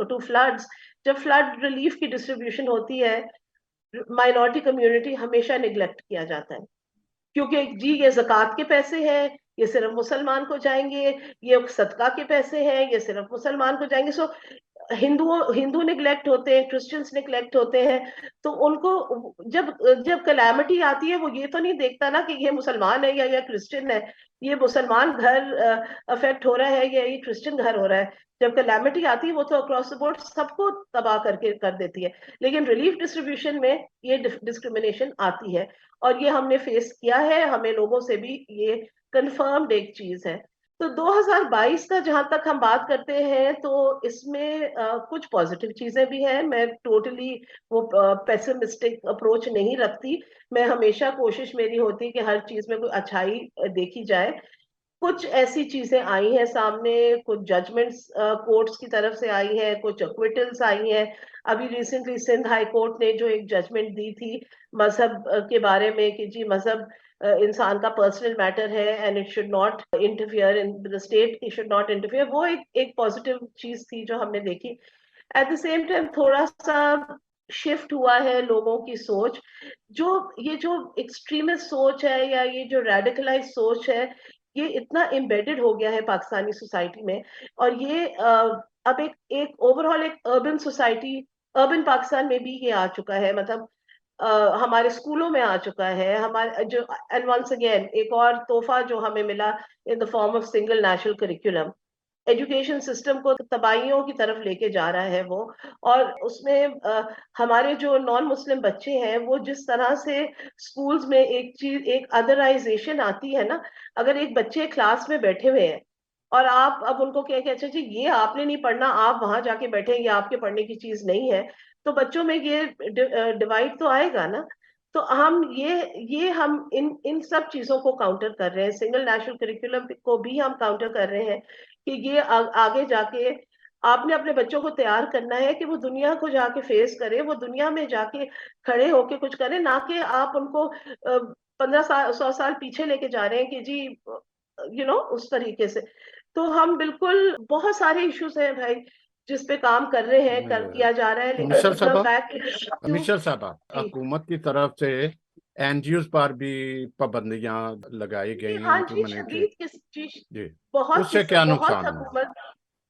to floods. जब फ्लड रिलीफ की डिस्ट्रीब्यूशन होती है, माइनॉरिटी कम्युनिटी हमेशा निग्लेक्ट किया जाता है, क्योंकि जी ये ज़कात के पैसे हैं, ये सिर्फ मुसलमान को जाएंगे, ये सदका के पैसे हैं, ये सिर्फ मुसलमान को जाएंगे। सो हिंदू निग्लेक्ट होते हैं, क्रिश्चियंस निग्लेक्ट होते हैं। तो उनको जब जब कलैमिटी आती है, वो ये तो नहीं देखता ना कि ये मुसलमान है या क्रिश्चियन है, ये मुसलमान घर अफेक्ट हो रहा है या ये क्रिश्चियन घर हो रहा है। जब कलैमिटी आती है वो तो अक्रॉस द बोर्ड सबको तबाह करके कर देती है। लेकिन रिलीफ डिस्ट्रीब्यूशन में ये डिस्क्रिमिनेशन आती है, और ये हमने फेस किया है, हमें लोगों से भी ये कंफर्म्ड एक चीज है। तो 2022 का जहां तक हम बात करते हैं, तो इसमें कुछ पॉजिटिव चीजें भी हैं। मैं टोटली वो पेसिमिस्टिक अप्रोच नहीं रखती। मैं हमेशा, कोशिश मेरी होती है कि हर चीज में कोई अच्छाई देखी जाए। कुछ ऐसी चीजें आई हैं सामने, कुछ जजमेंट्स कोर्ट्स की तरफ से आई है, कुछ एक्विटल्स आई हैं। अभी रिसेंटली सिंध हाई कोर्ट ने जो एक जजमेंट दी थी मजहब के बारे में, कि जी मजहब इंसान का पर्सनल मैटर है and it should not interfere in the state, it should not interfere, वो एक पॉजिटिव चीज थी जो हमने देखी। एट द सेम टाइम थोड़ा सा शिफ्ट हुआ है लोगों की सोच, ये जो एक्सट्रीमिस्ट सोच है या ये जो रेडिकलाइज सोच है, ये इतना एम्बेडेड हो गया है पाकिस्तानी सोसाइटी में। और ये अब एक ओवरऑल एक अर्बन सोसाइटी, अर्बन पाकिस्तान में भी ये आ चुका है, मतलब हमारे स्कूलों में आ चुका है हमारे जो। एंड वंस अगेन एक और तोहफा जो हमें मिला in the form of single national curriculum, education system को तबाहियों की तरफ लेके जा रहा है वो। और उसमें हमारे जो नॉन मुस्लिम बच्चे हैं वो जिस तरह से स्कूल्स में एक चीज, एक अदराइजेशन आती है ना, अगर एक बच्चे क्लास में बैठे हुए हैं और आप अब उनको कहें कि अच्छा जी ये आपने नहीं पढ़ना, आप वहां जाके बैठे, ये आपके पढ़ने की चीज नहीं है, तो बच्चों में ये डिवाइड तो आएगा ना। तो हम ये हम इन सब चीजों को काउंटर कर रहे हैं, सिंगल नेशनल करिकुलम को भी हम काउंटर कर रहे हैं कि ये आगे जाके आपने अपने बच्चों को तैयार करना है कि वो दुनिया को जाके फेस करे, वो दुनिया में जाके खड़े होके कुछ करे, ना कि आप उनको 15 साल 100 साल पीछे लेके जा रहे हैं कि जी उस तरीके से। तो हम बिल्कुल, बहुत सारे इश्यूज हैं भाई जिस पे काम कर रहे हैं, किया जा रहा है, लेकिन मिशेल साहबा, बैक मिशेल साहबा, हुकूमत की तरफ से एनजीओ पर भी पाबंदियां लगाई गई हाँ जी, इम्प्लीमेंट शदीद किस चीज, जी, उससे बहुत क्या बहुत नुकसान हुआ हुकूमत,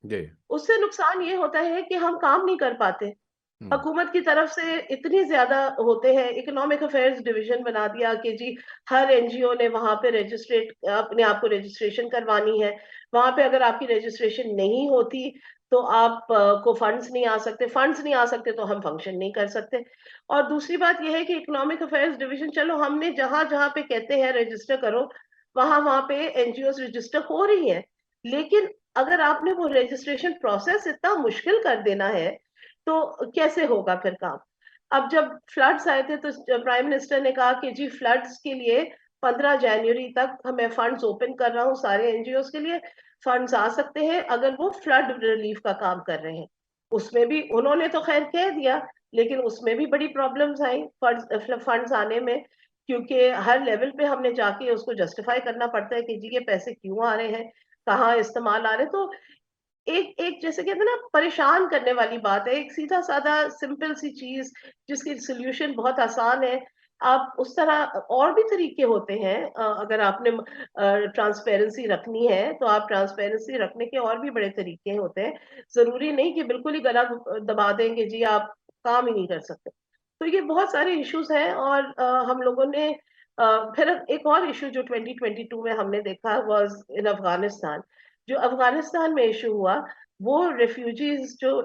जी? उससे नुकसान ये होता है कि हम काम नहीं कर पाते। हुकूमत की तरफ से इतनी ज्यादा होते हैं, इकोनॉमिक अफेयर्स डिवीजन बना दिया कि जी हर एनजीओ ने वहां पे रजिस्ट्रेट, अपने आप को रजिस्ट्रेशन करवानी है, वहां पे अगर आपकी रजिस्ट्रेशन नहीं होती तो आप को फंड्स नहीं आ सकते, फंड्स नहीं आ सकते तो हम फंक्शन नहीं कर सकते। और दूसरी बात यह है कि इकोनॉमिक अफेयर्स डिवीजन, चलो हमने जहां जहां पे कहते हैं रजिस्टर करो, वहां वहां पे एनजीओ रजिस्टर हो रही है, लेकिन अगर आपने वो रजिस्ट्रेशन प्रोसेस इतना मुश्किल कर देना है तो कैसे होगा फिर काम। अब जब फ्लड्स आए थे तो प्राइम मिनिस्टर ने कहा कि जी फ्लड्स के लिए 15 जनवरी तक मैं फंड्स ओपन कर रहा हूँ सारे एनजीओ के लिए, फंड्स आ सकते हैं अगर वो फ्लड रिलीफ का काम कर रहे हैं। उसमें भी उन्होंने तो खैर कह दिया, लेकिन उसमें भी बड़ी प्रॉब्लम्स आई फंड्स आने में, क्योंकि हर लेवल पे हमने जाके उसको जस्टिफाई करना पड़ता है कि जी ये पैसे क्यों आ रहे हैं, कहाँ इस्तेमाल आ रहे हैं। तो एक एक जैसे कहते हैं ना, परेशान करने वाली बात है, एक सीधा साधा सिंपल सी चीज जिसकी सोल्यूशन बहुत आसान है। आप उस तरह और भी तरीके होते हैं, अगर आपने ट्रांसपेरेंसी रखनी है तो आप ट्रांसपेरेंसी रखने के और भी बड़े तरीके होते हैं। जरूरी नहीं कि बिल्कुल ही गला दबा देंगे जी आप काम ही नहीं कर सकते। तो ये बहुत सारे इश्यूज हैं। और हम लोगों ने फिर एक और इशू जो 2022 में हमने देखा वाज इन अफगानिस्तान। जो अफगानिस्तान में इशू हुआ, वो रेफ्यूजीज जो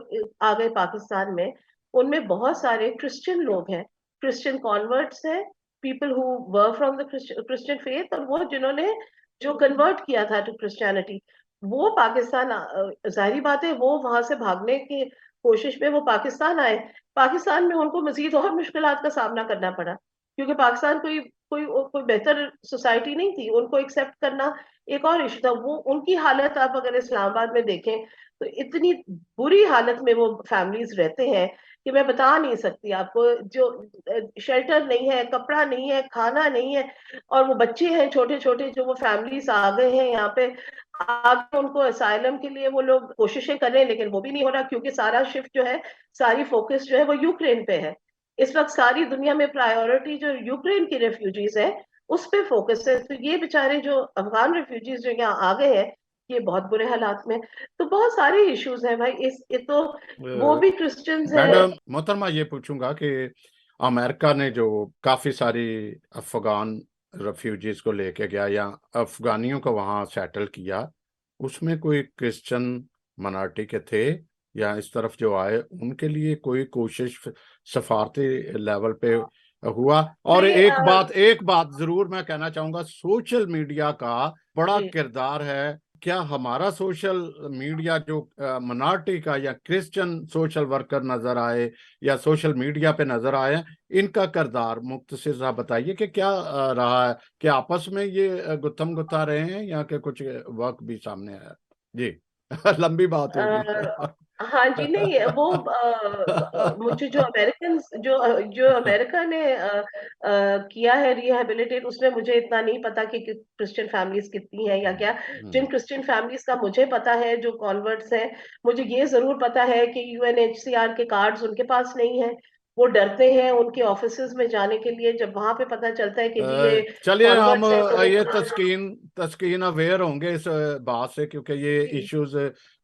आ गए पाकिस्तान में, उनमें बहुत सारे क्रिश्चियन लोग हैं, क्रिश्चियन कॉन्वर्ट्स हैं, people who were from the Christian faith, और वो जिन्होंने जो कन्वर्ट किया था टू क्रिश्चियनिटी, वो पाकिस्तान, जाहिर बात है वो वहां से भागने की कोशिश में वो पाकिस्तान आए। पाकिस्तान में उनको मजीद और मुश्किलात का सामना करना पड़ा, क्योंकि पाकिस्तान कोई कोई कोई बेहतर सोसाइटी नहीं थी, उनको एक्सेप्ट करना एक और इशू था। वो उनकी हालत आप अगर इस्लामाबाद में देखें तो इतनी बुरी हालत में वो फैमिलीज रहते हैं कि मैं बता नहीं सकती आपको। जो शेल्टर नहीं है, कपड़ा नहीं है, खाना नहीं है, और वो बच्चे हैं छोटे छोटे, जो वो फैमिलीज आ गए हैं यहाँ पे, आगे उनको असाइलम के लिए वो लोग कोशिशें कर रहे हैं, लेकिन वो भी नहीं हो रहा, क्योंकि सारा शिफ्ट जो है, सारी फोकस जो है वो यूक्रेन पे है। इस वक्त सारी दुनिया में प्रायोरिटी जो यूक्रेन की रेफ्यूजीज है उस पे फोकस है। तो ये बेचारे जो अफगान रेफ्यूजीज जो यहाँ आ गए हैं, ये बहुत बुरे हालात में। तो बहुत सारे इश्यूज हैं भाई, ये तो वो भी क्रिश्चियंस है। मैडम मोहतरमा, ये पूछूंगा कि अमेरिका ने जो काफी सारी अफगान रेफ्यूजीज को लेके गया या अफगानियों को वहां सेटल किया, उसमें कोई क्रिश्चियन माइनॉरिटी के थे या इस तरफ जो आए उनके लिए कोई कोशिश सफारती लेवल पे हुआ? और नहीं, एक बात जरूर मैं कहना चाहूंगा, सोशल मीडिया का बड़ा जी किरदार है। क्या हमारा सोशल मीडिया जो मिनॉरिटी का या क्रिश्चियन सोशल वर्कर नजर आए या सोशल मीडिया पे नजर आए, इनका किरदार मुख्तसर साहब बताइए कि क्या रहा है, कि आपस में ये गुत्थम गुत्था रहे हैं या कि कुछ वर्क भी सामने आया? जी लंबी बात होगी। हाँ जी, नहीं वो मुझे जो अमेरिकन जो जो अमेरिका ने किया है रिहेबिलिटेट, उसमें मुझे इतना नहीं पता कि क्रिश्चियन फैमिलीज कितनी है या क्या। जिन क्रिश्चियन फैमिलीज का मुझे पता है जो कॉन्वर्ट्स हैं, मुझे ये जरूर पता है कि यूएनएचसीआर के कार्ड्स उनके पास नहीं है। वो डरते हैं उनके ऑफिसेज में जाने के लिए, जब वहां पे पता चलता है कि जी ये चलिए हम कॉन्वर्ट्स है तो ये वो तस्कीन अवेयर होंगे इस बात से, क्योंकि ये जी इश्यूज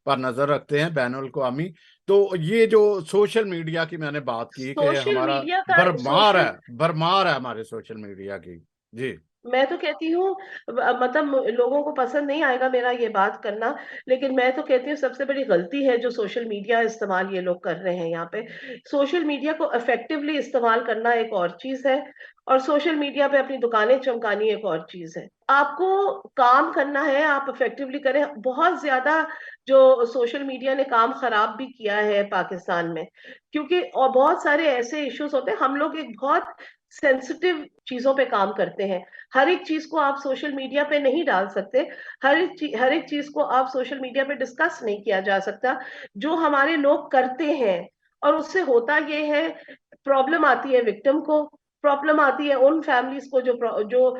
पर नजर रखते हैं बैनुल अक़वामी। तो ये जो सोशल मीडिया की मैंने बात की कि सोशल हमारा मीडिया का सोशल भरमार है हमारे सोशल मीडिया की। जी मैं तो कहती हूँ, मतलब लोगों को पसंद नहीं आएगा मेरा ये बात करना, लेकिन मैं तो कहती हूँ सबसे बड़ी गलती है जो सोशल मीडिया इस्तेमाल ये लोग कर रहे हैं यहाँ पे। सोशल मीडिया को इफेक्टिवली इस्तेमाल करना एक और चीज है, और सोशल मीडिया पे अपनी दुकानें चमकानी एक और चीज है। आपको काम करना है, आप इफेक्टिवली करें। बहुत ज्यादा जो सोशल मीडिया ने काम खराब भी किया है पाकिस्तान में, क्योंकि और बहुत सारे ऐसे इश्यूज होते हैं। हम लोग एक बहुत सेंसिटिव चीजों पे काम करते हैं। हर एक चीज को आप सोशल मीडिया पे नहीं डाल सकते। हर एक चीज को आप सोशल मीडिया पे डिस्कस नहीं किया जा सकता। जो हमारे लोग करते हैं, और उससे होता ये है, प्रॉब्लम आती है विक्टिम को, प्रॉब्लम आती है उन फैमिलीज को जो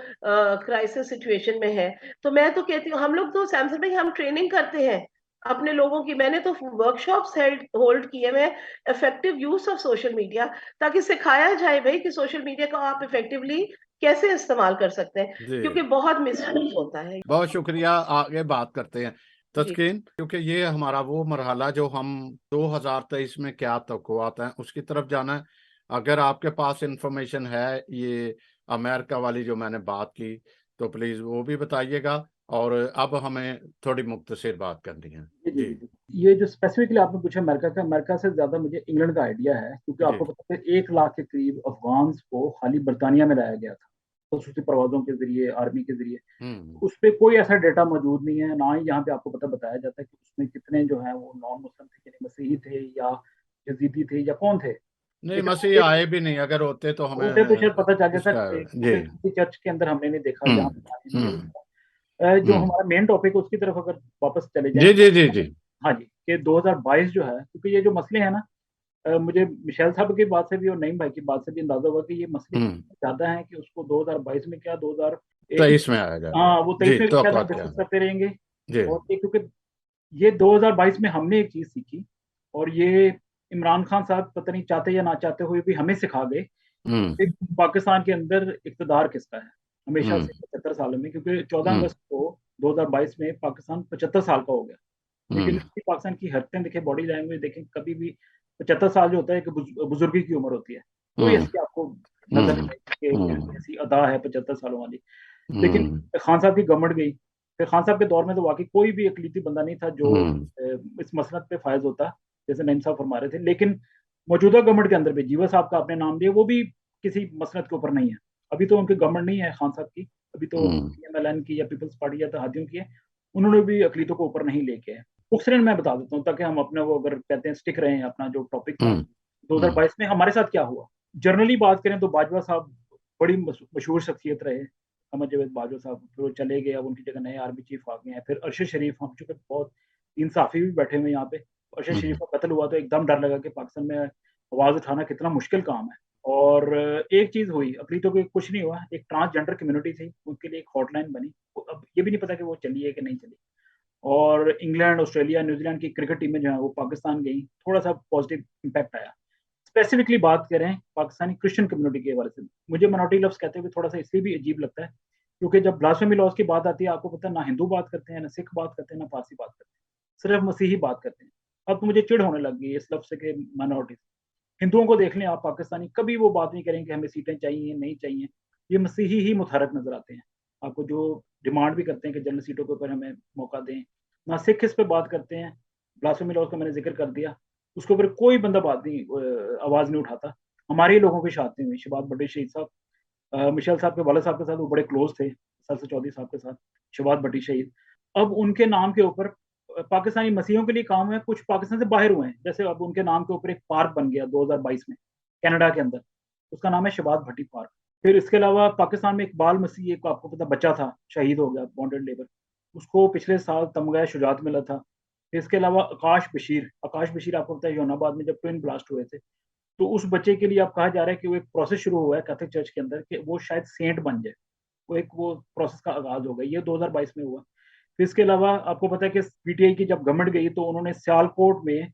क्राइसिस सिचुएशन में है। तो मैं तो कहती हूँ, हम लोग तो सैमसंग भाई हम ट्रेनिंग करते हैं अपने लोगों की। मैंने तो वर्कशॉप्स होल्ड किए हुए effective use of social media, ताकि सिखाया जाए भाई कि सोशल मीडिया को आप इफेक्टिवली कैसे इस्तेमाल कर सकते हैं, जी क्योंकि बहुत मिसयूज होता है। बहुत शुक्रिया। आगे बात करते हैं जी तस्कीन, क्योंकि ये हमारा वो मरहला जो हम 2023 में क्या तवक्कुआत हैं उसकी तरफ जाना है। अगर आपके पास इंफॉर्मेशन है ये अमेरिका वाली जो मैंने बात की, तो प्लीज वो भी बताइएगा। और अब हमें थोड़ी मुख्तसर बात करनी है। जी जी जी जी ये जो स्पेसिफिकली आपने पूछा अमेरिका का, अमेरिका से ज्यादा मुझे इंग्लैंड का आइडिया है, क्योंकि जी आपको पता है 1 लाख के करीब अफगान को खाली बरतानिया में लाया गया था खसूसी परवाजों के जरिए, आर्मी के जरिए। उस पर कोई ऐसा डेटा मौजूद नहीं है, ना ही यहाँ पे आपको पता बताया जाता है कि उसमें कितने जो है वो नॉन मुस्लिम थे, यानी मसीही थे या यजीदी थे या कौन थे। नहीं, लेकिन मसीह आए भी नहीं, अगर होते तो हमें होते तो शायद पता चल जाता, उसका। जी क्योंकि किसी चर्च के अंदर हमने नहीं देखा जहाँ पे नहीं हम्म देखा। जो हम्म हमारा मेन टॉपिक है उसकी तरफ अगर वापस चले जी जाएं। जी जी जी हाँ जी, कि 2022 जो है, क्योंकि ये जो मसले हैं ना, मुझे मिशेल साहब की बात से भी और नईम भाई की बात से भी अंदाजा हुआ कि ये मसले हम्म ज्यादा हैं कि उसको 2022 में क्या 2001 में, 23 में आया जाएगा। हाँ वो जी 23 में भी तो शायद हम क्या डिस्कस है। करते रहेंगे। जी और ये क्योंकि ये 2022 में हमने एक चीज सीखी, और ये इमरान खान साहब पता नहीं चाहते या ना चाहते हुए भी हमें सिखा गए हम्म कि पाकिस्तान के अंदर इक़्तिदार किसका है हमेशा हम्म से 75 सालों में। क्योंकि 14 हम्म अगस्त को 2022 में पाकिस्तान 75 साल का हो गया, लेकिन हम्म उसकी पाकिस्तान की हरकतें देखें, बॉडी लैंग्वेज देखें, कभी भी 75 साल जो होता है एक बुजुर्गी की उम्र होती है। कोई हम्म ऐसी आपको नजर हम्म नहीं आएगी कि ऐसी अदा है 75 सालों वाली। लेकिन हम्म खान साहब की गवर्नमेंट गई, फिर खान साहब के दौर में तो वाकई कोई भी अकलीती बंदा नहीं था जो हम्म इस मसनत पे फायज होता, जैसे नईम साहब फरमा रहे थे। लेकिन मौजूदा गवर्नमेंट के अंदर भी जीवा साहब का आपने नाम लिया, वो भी किसी मसनत के ऊपर नहीं है। अभी तो उनकी गवर्नमेंट नहीं है खान साहब की, अभी तो हम्म पीएमएलएन की या पीपल्स पार्टी या तहादियों की है। उन्होंने भी अकलीतों को ऊपर नहीं लेके है। मुख्तसरन मैं बता देता हूँ ताकि हम अपने वो अगर कहते हैं स्टिक रहे हैं अपना जो टॉपिक था हम्म 2022 में हमारे साथ क्या हुआ। जनरली बात करें तो बाजवा साहब बड़ी मशहूर शख्सियत रहे, अहमद जावेद बाजवा साहब, फिर वो चले गए, अब उनकी जगह नए आर्मी चीफ आ गए हैं। फिर अरशद शरीफ, हम चूंकि बहुत इंसाफी भी बैठे हुए यहाँ पे, अरशद शरीफ का कत्ल हुआ तो एकदम डर लगा कि पाकिस्तान में आवाज उठाना कितना मुश्किल काम है। और एक चीज हुई, अकलीतों को कुछ नहीं हुआ, एक ट्रांसजेंडर कम्युनिटी थी, उनके लिए एक हॉटलाइन बनी। अब ये भी नहीं पता कि वो चली है कि नहीं चली। और इंग्लैंड, ऑस्ट्रेलिया, न्यूजीलैंड की क्रिकेट टीमें जो है वो पाकिस्तान गई, थोड़ा सा पॉजिटिव इम्पैक्ट आया। स्पेसिफिकली बात करें पाकिस्तानी क्रिश्चियन कम्युनिटी के हवाले से, मुझे मिनॉरिटी लफ्ज कहते हुए थोड़ा सा इसलिए भी अजीब लगता है, क्योंकि जब ब्लास्फेमी लॉज की बात आती है, आपको पता है ना हिंदू बात करते हैं, ना सिख बात करते हैं, ना पारसी बात करते हैं, सिर्फ मसीही बात करते हैं। अब तो मुझे चिढ़ होने लग गई इस लफ्ज से कि माइनॉरिटी। हिंदुओं को देख लें आप, पाकिस्तानी कभी वो बात नहीं करेंगे कि हमें सीटें चाहिए नहीं चाहिए। ये मसीही ही मुतहरक नजर आते हैं आपको, जो डिमांड भी करते हैं कि जनरल सीटों के ऊपर हमें मौका दें। ना सिख इस पे बात करते हैं, ब्लास्फेमी लॉज का मैंने जिक्र कर दिया, उसके ऊपर कोई बंदा बात नहीं, आवाज नहीं उठाता। हमारे ही लोगों की शादी हुई, शबाद भट्टी शहीद साहब, मिशेल साहब के वाले साहब के साथ वो बड़े क्लोज थे, सरसद चौधरी साहब के साथ, शबाद भट्टी शहीद। अब उनके नाम के ऊपर पाकिस्तानी मसीहों के लिए काम है, कुछ पाकिस्तान से बाहर हुए हैं। जैसे अब उनके नाम के ऊपर एक पार्क बन गया 2022 में कनाडा के अंदर, उसका नाम है शबाद भट्टी पार्क। फिर इसके अलावा पाकिस्तान में इकबाल मसीह, एक आपको पता बच्चा था, शहीद हो गया, बॉन्डेड लेबर, उसको पिछले साल तमगा शुजात मिला था। फिर इसके अलावा आकाश बशीर आपको पता है योनाबाद में जब ट्विन ब्लास्ट हुए थे, तो उस बच्चे के लिए अब कहा जा रहा है कि वो एक प्रोसेस शुरू हुआ है कैथोलिक चर्च के अंदर कि वो शायद सेंट बन जाए। वो प्रोसेस का आगाज हो गया, ये 2022 में हुआ। फिर इसके अलावा आपको पता है कि पीटीआई की जब गवर्नमेंट गई तो उन्होंने सियालकोट में,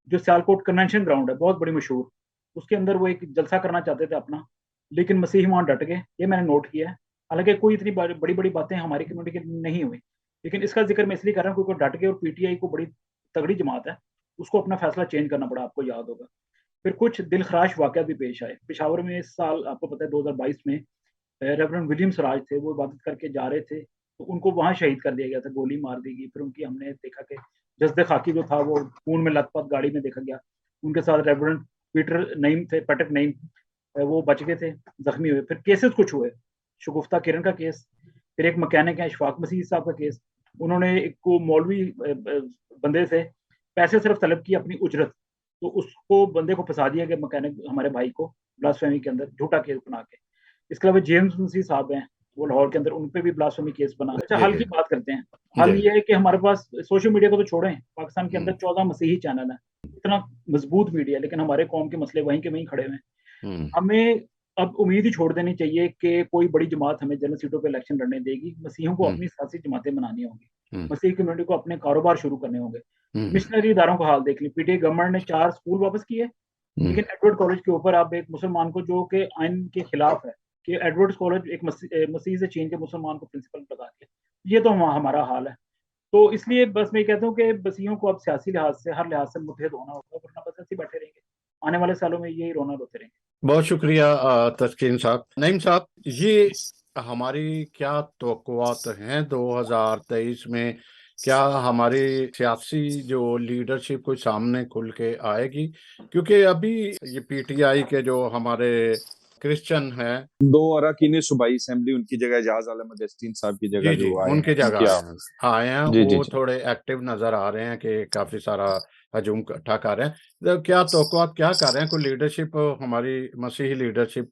जो सियालकोट कन्वेंशन ग्राउंड है बहुत बड़ी मशहूर, उसके अंदर वो एक जलसा करना चाहते थे अपना, लेकिन मसीही वहां डट गए, ये मैंने नोट किया है। हालांकि कोई इतनी बड़ी बड़ी बातें हमारी कम्युनिटी के नहीं हुई, लेकिन इसका जिक्र मैं इसलिए कर रहा हूँ क्योंकि डट गए, और पीटीआई को बड़ी तगड़ी जमात है, उसको अपना फैसला चेंज करना पड़ा, आपको याद होगा। फिर कुछ दिलखराश वाकया भी पेश आए पेशावर में इस साल, आपको पता है 2022 में रेवरेंड विलियम स्वराज थे, वो इबादत करके जा रहे थे तो उनको वहां शहीद कर दिया गया था, गोली मार दी गई। फिर उनकी हमने देखा कि जसदे खाकी जो था वो खून में लथपथ गाड़ी में देखा गया। उनके साथ रेवरेंड पीटर नईम थे, पैट्रिक नईम, वो बच गए थे, जख्मी हुए। फिर केसेस कुछ हुए, शगुफ्ता किरण का केस, फिर एक मैकेनिक है इशफाक मसीह साहब का केस, उन्होंने एक को मौलवी बंदे से पैसे सिर्फ तलब की अपनी उजरत, तो उसको बंदे को फंसा दिया गया, मैकेनिक हमारे भाई को, ब्लास्फेमी के अंदर झूठा केस बना के। इसके अलावा जेम्स मसीह साहब हैं, वो लाहौर के अंदर, उन पे भी ब्लास्फेमी केस बना। अच्छा, हाल की बात करते हैं। हाल ये है कि हमारे पास सोशल मीडिया को तो छोड़ें, पाकिस्तान के अंदर 14 मसीही चैनल है, इतना मजबूत मीडिया, लेकिन हमारे कौम के मसले वहीं के वहीं खड़े हुए हैं। हमें अब उम्मीद ही छोड़ देनी चाहिए कि कोई बड़ी जमात हमें जनरल सीटों पे इलेक्शन लड़ने देगी। मसीहों को अपनी सियासी जमातें बनानी होंगी, मसीही कम्युनिटी को अपने कारोबार शुरू करने होंगे। मिशनरी इदारों का हाल देख ली, पीटीआई गवर्नमेंट ने 4 स्कूल वापस किए, लेकिन एडवर्ड कॉलेज के ऊपर आप एक मुसलमान को, जो कि आइन के खिलाफ है कि एडवर्ड कॉलेज एक मसीह से चीन के मुसलमान को प्रिंसिपल लगा के, ये तो हमारा हाल है। तो इसलिए बस मैं कहता हूँ कि मसीहों को अब सियासी लिहाज से, हर लिहाज से मुतहद होना होगा, वरना बस ऐसे बैठे रहेंगे, आने वाले सालों में यही रोना रोते रहेंगे। बहुत शुक्रिया तस्कीन साहब। नईम साहब, ये हमारी क्या तवक्कुआत हैं 2023 में? क्या हमारी सियासी जो लीडरशिप कोई सामने खुल के आएगी? क्योंकि अभी ये पीटीआई के जो हमारे क्रिश्चियन हैं, 2 अरकान सूबाई असेंबली, उनकी जगह एजाज आलम मॉडेस्टीन साहब की जगह जी जो आए उनकी हैं, जगह क्या आए हैं, जी जी वो जी थोड़े एक्टिव नजर आ रहे हैं कि काफी सारा हजूम इकट्ठा कर रहे हैं। तो क्या तवक्कुआत क्या कर रहे हैं? कोई लीडरशिप, हमारी मसीही लीडरशिप,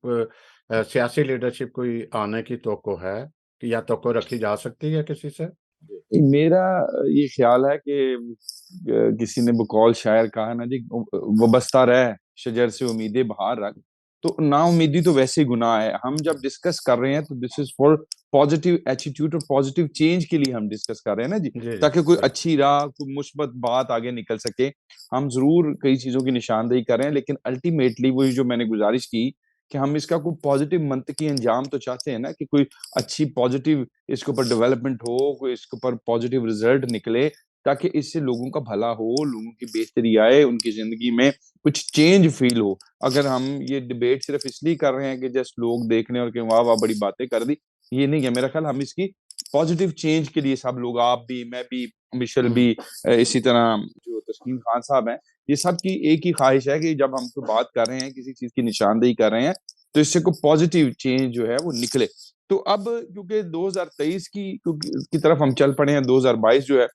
सियासी लीडरशिप कोई आने की तवक्को है कि या तवक्को रखी जा सकती है किसी से? मेरा ये ख्याल है कि किसी ने बकौल शायर कहा ना जी, वबस्ता रह शजर से उम्मीदें बाहर रख। तो ना उम्मीदी तो वैसे ही गुनाह है। हम जब डिस्कस कर रहे हैं तो this is for positive attitude और पॉजिटिव चेंज के लिए हम डिस्कस कर रहे हैं ना जी, जी ताकि कोई बिल्कुल। अच्छी राह, कोई मुस्बत बात आगे निकल सके। हम जरूर कई चीजों की निशानदेही कर रहे हैं, लेकिन अल्टीमेटली वही जो मैंने गुजारिश की कि हम इसका कोई पॉजिटिव मंतकी अंजाम तो चाहते हैं ना, कि कोई अच्छी पॉजिटिव इसके ऊपर डेवलपमेंट हो, कोई इसके ऊपर पॉजिटिव रिजल्ट निकले, ताकि इससे लोगों का भला हो, लोगों की बेहतरी आए, उनकी जिंदगी में कुछ चेंज फील हो। अगर हम ये डिबेट सिर्फ इसलिए कर रहे हैं कि जस्ट लोग देखने और कि वाह वाह बड़ी बातें कर दी, ये नहीं है मेरा ख्याल। हम इसकी पॉजिटिव चेंज के लिए सब लोग, आप भी, मैं भी, मिशेल भी, इसी तरह जो तस्कीन खान साहब हैं, ये सब की एक ही ख्वाहिश है कि जब हम कोई बात कर रहे हैं, किसी चीज की निशानदेही कर रहे हैं, तो इससे कोई पॉजिटिव चेंज जो है वो निकले। तो अब क्योंकि 2023 की तरफ हम चल पड़े हैं, 2022 जो है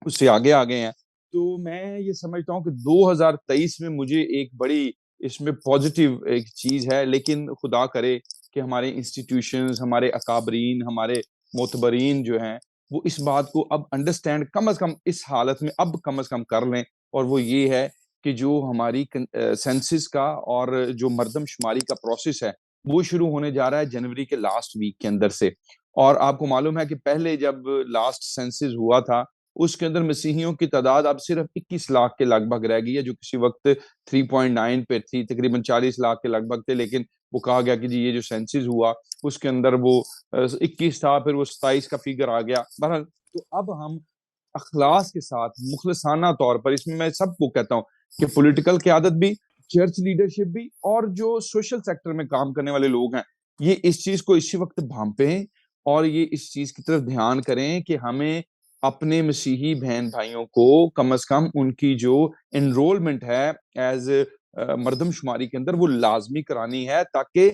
उससे आगे आ गए हैं, तो मैं ये समझता हूँ कि 2023 में मुझे एक बड़ी इसमें पॉजिटिव एक चीज है। लेकिन खुदा करे कि हमारे इंस्टीट्यूशंस, हमारे अकाबरीन, हमारे मोतबरीन जो हैं, वो इस बात को अब अंडरस्टैंड कम अज कम इस हालत में अब कम अज कम कर लें। और वो ये है कि जो हमारी सेंसस का और जो मर्दमशुमारी का प्रोसेस है, वो शुरू होने जा रहा है जनवरी के लास्ट वीक के अंदर से। और आपको मालूम है कि पहले जब लास्ट सेंसस हुआ था, उसके अंदर मसीहियों की तादाद अब सिर्फ 21 लाख के लगभग रह गई है, जो किसी वक्त 3.9 पे थी, तकरीबन 40 लाख के लगभग थे। लेकिन वो कहा गया कि जी ये जो सेंसस हुआ उसके अंदर वो 21 था, फिर वो 27 का फिगर आ गया। बहरहाल, तो अब हम अखलास के साथ, मुखलसाना तौर पर, इसमें मैं सबको कहता हूँ कि पॉलिटिकल क़यादत भी, चर्च लीडरशिप भी, और जो सोशल सेक्टर में काम करने वाले लोग हैं, ये इस चीज को इसी वक्त भांपें और ये इस चीज की तरफ ध्यान करें कि हमें अपने मसीही बहन भाइयों को कम से कम उनकी जो एनरोलमेंट है एज मर्दमशुमारी के अंदर, वो लाजमी करानी है, ताकि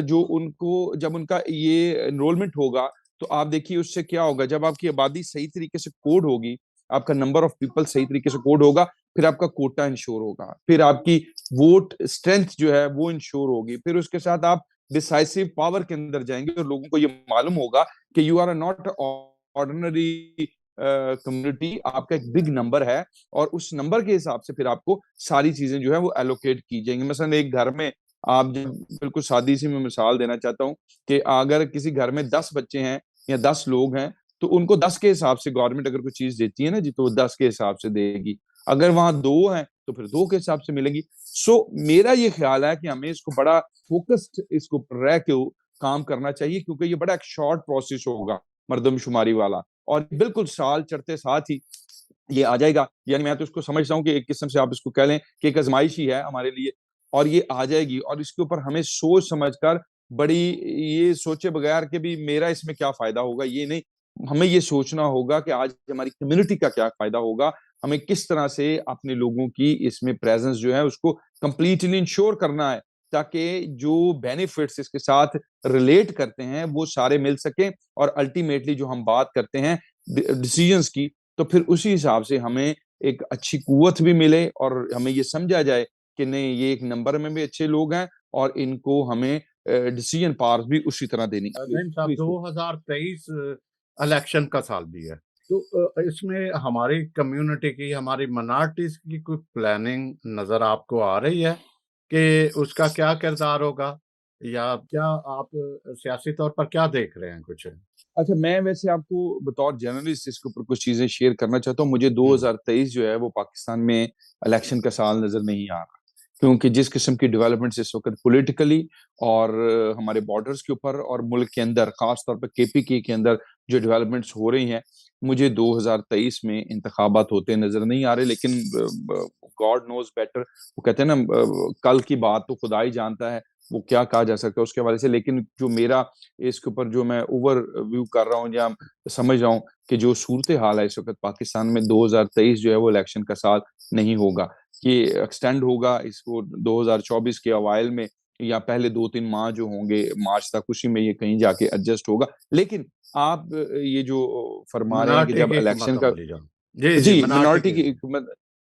जो उनको, जब उनका ये एनरोलमेंट होगा, तो आप देखिए उससे क्या होगा। जब आपकी आबादी सही तरीके से कोड होगी, आपका नंबर ऑफ पीपल सही तरीके से कोड होगा, फिर आपका कोटा इंश्योर होगा, फिर आपकी वोट स्ट्रेंथ जो है वो इंश्योर होगी, फिर उसके साथ आप डिसाइसिव पावर के अंदर जाएंगे और लोगों को ये मालूम होगा कि you are not ordinary community आपका एक बिग नंबर है, और उस नंबर के हिसाब से फिर आपको सारी चीजें जो है वो एलोकेट की जाएंगी। मसलन एक घर में आप जब, बिल्कुल सादी सी मैं मिसाल देना चाहता हूँ कि अगर किसी घर में 10 बच्चे हैं या 10 लोग हैं, तो उनको 10 के हिसाब से गवर्नमेंट अगर कोई चीज देती है ना जी, तो वो 10 के हिसाब से देगी। अगर वहां 2 हैं तो फिर 2 के हिसाब से मिलेगी। मेरा ये ख्याल है कि हमें इसको बड़ा फोकस्ड इसको ऊपर रह के काम करना चाहिए, क्योंकि ये बड़ा एक शॉर्ट प्रोसेस होगा मर्दमशुमारी वाला, और बिल्कुल साल चढ़ते साथ ही ये आ जाएगा। यानी मैं तो इसको समझता हूँ कि एक किस्म से आप इसको कह लें कि एक आजमाइश ही है हमारे लिए, और ये आ जाएगी। और इसके ऊपर हमें सोच समझकर, बड़ी ये सोचे बगैर कि भी मेरा इसमें क्या फायदा होगा, ये नहीं, हमें ये सोचना होगा कि आज हमारी कम्युनिटी का क्या फायदा होगा, हमें किस तरह से अपने लोगों की इसमें प्रेजेंस जो है उसको कंप्लीटली इंश्योर करना है, ताकि जो बेनिफिट्स इसके साथ रिलेट करते हैं वो सारे मिल सकें, और अल्टीमेटली जो हम बात करते हैं डिसीजंस की, तो फिर उसी हिसाब से हमें एक अच्छी कुव्वत भी मिले, और हमें ये समझा जाए कि नहीं, ये एक नंबर में भी अच्छे लोग हैं, और इनको हमें डिसीजन पावर भी उसी तरह देनी। नहीं साहब, 2023 इलेक्शन का साल भी है, तो इसमें हमारी कम्युनिटी की, हमारी माइनॉरिटीज की कोई प्लानिंग नजर आपको आ रही है कि उसका क्या किरदार होगा, या क्या आप सियासी तौर पर क्या देख रहे हैं कुछ? अच्छा, मैं वैसे आपको बतौर जर्नलिस्ट इसके ऊपर कुछ चीजें शेयर करना चाहता हूँ। मुझे 2023 जो है वो पाकिस्तान में इलेक्शन का साल नजर नहीं आ रहा, क्योंकि जिस किस्म की डेवलपमेंट्स इस वक्त पॉलिटिकली और हमारे बॉर्डर्स के ऊपर और मुल्क के अंदर, खास तौर पर केपीके के अंदर जो डेवलपमेंट्स हो रही हैं, मुझे 2023 में इंतखाबात होते नजर नहीं आ रहे। लेकिन गॉड नोज बेटर, वो कहते हैं ना, कल की बात तो खुदा ही जानता है, वो क्या कहा जा सकता है उसके हवाले से। लेकिन जो मेरा इसके ऊपर जो मैं ओवर व्यू कर रहा हूँ या समझ रहा हूँ कि जो सूरत हाल है इस वक्त पाकिस्तान में, 2023 जो है वो इलेक्शन का साल नहीं होगा। ये एक्सटेंड होगा इसको 2024 के अवाइल में, या पहले 2-3 माह जो होंगे मार्च तक, उसी में ये कहीं जाके एडजस्ट होगा। लेकिन आप ये जो फरमा रहे हैं कि मिनाटी जब की इलेक्शन हुकूमत का, अमली जान, जी जी, जी, मिनाटी मिनॉरिटी की। की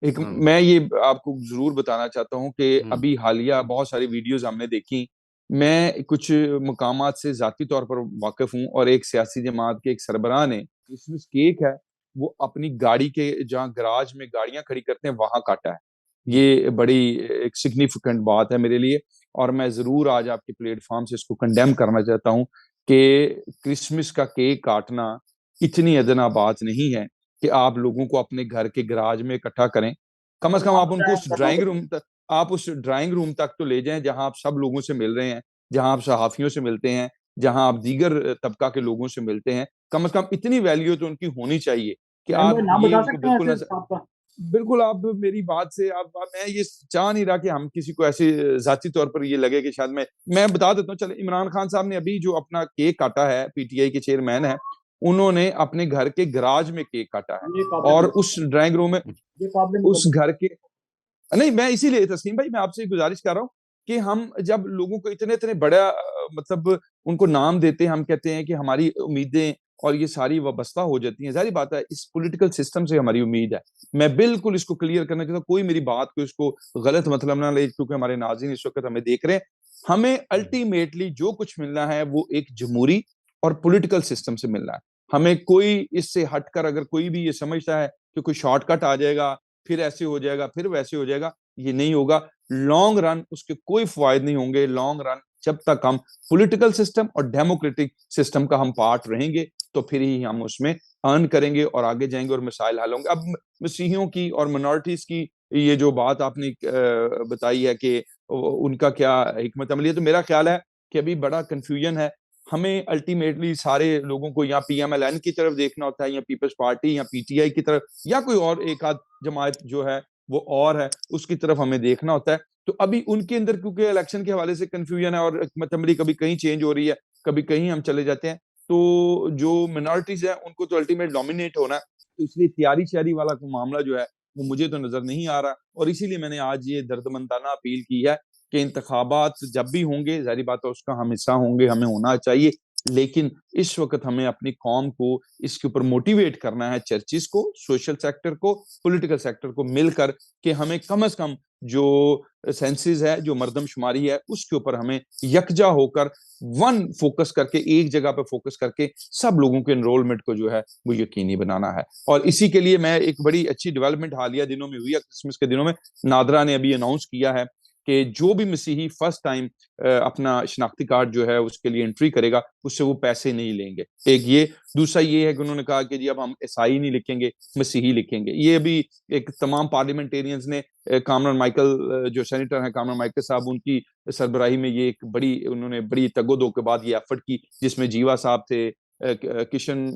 एक हम्म मैं ये आपको जरूर बताना चाहता हूँ कि हम्म अभी हालिया बहुत सारी वीडियोस हमने देखी। मैं कुछ मकामात से जाती तौर पर वाकिफ हूँ, और एक सियासी जमात के एक सरबराह ने क्रिसमस केक है वो अपनी गाड़ी के, जहाँ गराज में गाड़ियां खड़ी करते हैं, वहां काटा है। ये बड़ी एक सिग्निफिकेंट बात है मेरे लिए, और मैं जरूर आज आपके प्लेटफॉर्म से इसको कंडेम करना चाहता हूँ कि क्रिसमस का केक काटना इतनी अदना बात नहीं है कि आप लोगों को अपने घर के गराज में इकट्ठा करें। कम से कम आप उनको उस ड्राइंग रूम तक, आप उस ड्राइंग रूम तक तो ले जाएं, जहां आप सब लोगों से मिल रहे हैं, जहां आप सहाफियों से मिलते हैं, जहां आप दीगर तबका के लोगों से मिलते हैं। कम से कम इतनी वैल्यू तो उनकी होनी चाहिए कि भाई आप नाम ये बता उनको सकते हैं बिल्कुल ऐसे आपका? बिल्कुल, आप मेरी बात से आप, मैं ये चाह नहीं रहा कि हम किसी को ऐसे जाती तौर पर ये लगे कि शायद मैं बता देता हूँ। चले, इमरान खान साहब ने अभी जो अपना केक काटा है, पीटीआई के चेयरमैन है, उन्होंने अपने घर के गराज में केक काटा है, ये काबिल और उस ड्राइंग रूम में, ये काबिल उस घर के, नहीं, मैं इसीलिए तस्लीम भाई, मैं आपसे गुजारिश कर रहा हूँ कि हम जब लोगों को इतने इतने बड़ा मतलब उनको नाम देते हैं, हम कहते हैं कि हमारी उम्मीदें और ये सारी वाबस्ता हो जाती हैं। जाहिर बात है, इस पॉलिटिकल सिस्टम से हमारी उम्मीद है। मैं बिल्कुल इसको क्लियर करना चाहता हूँ, कोई मेरी बात को इसको गलत मतलब ना ले, क्योंकि हमारे नाज़रीन इस वक्त हमें देख रहे हैं। हमें अल्टीमेटली जो कुछ मिलना है वो एक जमहूरी और पॉलिटिकल सिस्टम से मिलना है। हमें कोई इससे हटकर अगर कोई भी ये समझता है कि कोई शॉर्टकट आ जाएगा, फिर ऐसे हो जाएगा, फिर वैसे हो जाएगा, ये नहीं होगा। लॉन्ग रन उसके कोई फायदे नहीं होंगे। लॉन्ग रन जब तक हम पॉलिटिकल सिस्टम और डेमोक्रेटिक सिस्टम का हम पार्ट रहेंगे, तो फिर ही हम उसमें अर्न करेंगे और आगे जाएंगे और मसाइल हल होंगे। अब मसीहियों की और मिनॉरिटीज की ये जो बात आपने बताई है कि उनका क्या हिकमत अमली है, तो मेरा ख्याल है कि अभी बड़ा कंफ्यूजन है। हमें अल्टीमेटली सारे लोगों को या पीएमएलएन की तरफ देखना होता है, या पीपल्स पार्टी, या पीटीआई की तरफ, या कोई और एक आध जमात जो है वो और है, उसकी तरफ हमें देखना होता है। तो अभी उनके अंदर क्योंकि इलेक्शन के हवाले से कंफ्यूजन है, और हिकमत अमली कभी कहीं चेंज हो रही है, कभी कहीं हम चले जाते हैं, तो जो मिनॉरिटीज है उनको तो अल्टीमेट डोमिनेट होना है। तो इसलिए तैयारी श्यारी वाला मामला जो है वो मुझे तो नजर नहीं आ रहा, और इसीलिए मैंने आज ये दर्दमंदाना अपील की है कि इंतखाबात जब भी होंगे, जारी बात है उसका हम हिस्सा होंगे, हमें होना चाहिए। लेकिन इस वक्त हमें अपनी कौम को इसके ऊपर मोटिवेट करना है, चर्चिस को, सोशल सेक्टर को, पॉलिटिकल सेक्टर को मिलकर, कि हमें कम से कम जो सेंसेस है, जो मर्दमशुमारी है, उसके ऊपर हमें यकजा होकर वन फोकस करके, एक जगह पे फोकस करके सब लोगों के एनरोलमेंट को जो है वो यकीनी बनाना है। और इसी के लिए मैं एक बड़ी अच्छी डेवलपमेंट हालिया दिनों में हुई है, क्रिसमस के दिनों में नादरा ने अभी अनाउंस किया है कि जो भी मसीही फर्स्ट टाइम अपना शनाख्ती कार्ड जो है उसके लिए एंट्री करेगा, उससे वो पैसे नहीं लेंगे। एक ये, दूसरा ये है कि उन्होंने कहा कि जी अब हम ईसाई नहीं लिखेंगे, मसीही लिखेंगे। ये अभी एक तमाम पार्लियामेंटेरियंस ने, कामरान माइकल जो सेनेटर हैं, कामरान माइकल साहब, उनकी सरबराही में ये एक बड़ी, उन्होंने बड़ी तगोदो के बाद ये एफर्ट की, जिसमें जीवा साहब थे, किशन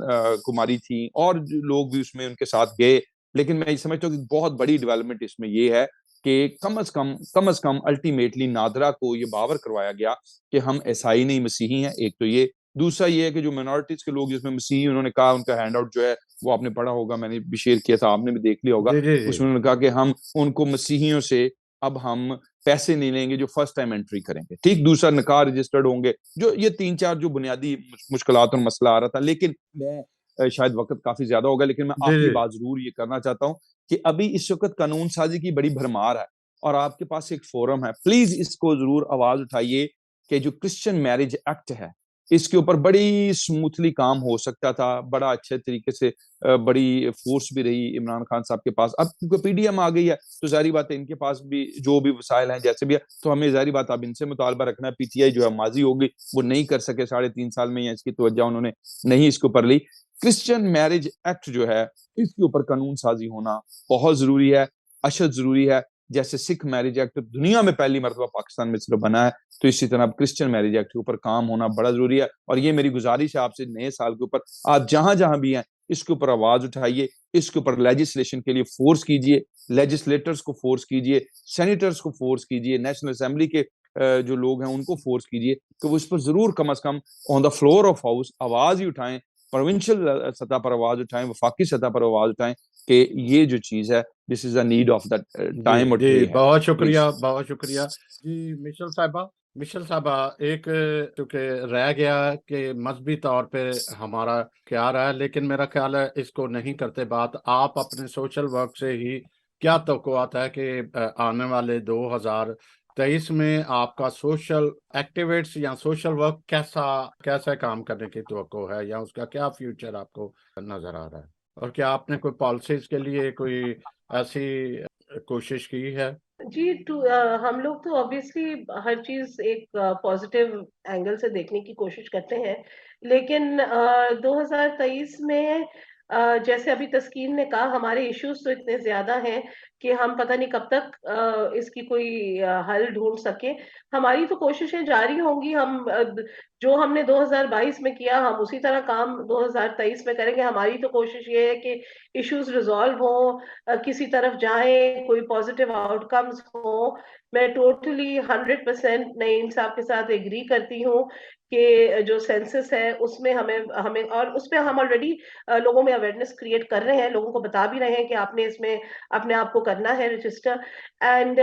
कुमारी थी, और लोग भी उसमें उनके साथ गए। लेकिन मैं समझता हूँ कि बहुत बड़ी डेवलपमेंट इसमें ये है कि कम अज कम अल्टीमेटली नादरा को ये बावर करवाया गया कि हम ईसाई नहीं मसीही हैं। एक तो ये, दूसरा ये है कि जो माइनॉरिटीज के लोग जिसमें मसीही, उन्होंने कहा, उनका हैंड आउट जो है वो आपने पढ़ा होगा, मैंने भी शेयर किया था, आपने भी देख लिया होगा, जी जी जी। उसमें उन्होंने कहा कि हम उनको मसीहियों से अब हम पैसे नहीं लेंगे जो फर्स्ट टाइम एंट्री करेंगे। ठीक, दूसरा निकाह रजिस्टर्ड होंगे, जो ये 3-4 जो बुनियादी मुश्किलात और मसला आ रहा था। लेकिन मैं शायद वक्त काफी ज्यादा होगा, लेकिन मैं जी आखिरी जी बात जरूर ये करना चाहता हूँ कि अभी इस वक्त कानून साजी की बड़ी भरमार है और आपके पास एक फोरम है, प्लीज इसको जरूर आवाज उठाइए कि जो क्रिश्चियन मैरिज एक्ट है, इसके ऊपर बड़ी स्मूथली काम हो सकता था, बड़ा अच्छे तरीके से, बड़ी फोर्स भी रही इमरान खान साहब के पास। अब क्योंकि पीडीएम आ गई है तो जारी बात है इनके पास भी जो भी वसाइल हैं जैसे भी है, तो हमें जारी बात अब इनसे मुतालबा रखना है। पीटीआई जो है माजी हो गई, वो नहीं कर सके 3.5 साल में, या इसकी तवज्जो उन्होंने नहीं इसके ऊपर ली। क्रिश्चियन मैरिज एक्ट जो है, इसके ऊपर कानून साजी होना बहुत जरूरी है, अशद जरूरी है। जैसे सिख मैरिज एक्ट दुनिया में पहली मरतबा पाकिस्तान में सिर्फ बना है, तो इसी तरह क्रिश्चियन मैरिज एक्ट के ऊपर काम होना बड़ा जरूरी है। और ये मेरी गुजारिश है आपसे, नए साल के ऊपर आप जहां जहां भी हैं, इसके ऊपर आवाज उठाइए, इसके ऊपर लेजिस्लेशन के लिए फोर्स कीजिए, लेजिस्लेटर्स को फोर्स कीजिए, सेनेटर्स को फोर्स कीजिए, नेशनल असेंबली के जो लोग हैं उनको फोर्स कीजिए कि वो इस पर जरूर कम अज कम on the floor of house आवाज ही उठाएं, प्रोविंशियल सतह पर आवाज उठाएं, वफाकी सतह पर आवाज उठाएं कि ये जो चीज है, this is the need of the जी टाइम और जी, डे है। बहुत प्लीज। शुक्रिया, बहुत शुक्रिया जी। मिशेल साहबा, एक चूंकि रह गया कि मजहबी तौर पे हमारा क्या रहा है, लेकिन मेरा ख्याल है इसको नहीं करते बात। आप अपने सोशल वर्क से ही क्या तवक्कुआत है कि आने वाले 2023 में आपका सोशल एक्टिविट्स या सोशल वर्क कैसा कैसा काम करने की तवक्को है, या उसका क्या फ्यूचर आपको नजर आ रहा है, और क्या आपने कोई पॉलिसीज के लिए कोई ऐसी कोशिश की है? जी हम लोग तो ऑब्वियसली हर चीज एक पॉजिटिव एंगल से देखने की कोशिश करते हैं, लेकिन 2023 में जैसे अभी तस्कीन ने कहा, हमारे इश्यूज तो इतने ज्यादा हैं कि हम पता नहीं कब तक इसकी कोई हल ढूंढ सके। हमारी तो कोशिशें जारी होंगी। हम जो हमने 2022 में किया, हम उसी तरह काम 2023 में करेंगे। हमारी तो कोशिश ये है कि इश्यूज रिजॉल्व हो, किसी तरफ जाएं, कोई पॉजिटिव आउटकम्स हो। मैं टोटली 100% नईम साहब के साथ एग्री करती हूँ कि जो सेंसस है उसमें हमें हमें और उस पे हम ऑलरेडी लोगों में अवेयरनेस क्रिएट कर रहे हैं, लोगों को बता भी रहे हैं कि आपने इसमें अपने आप को करना है रजिस्टर। एंड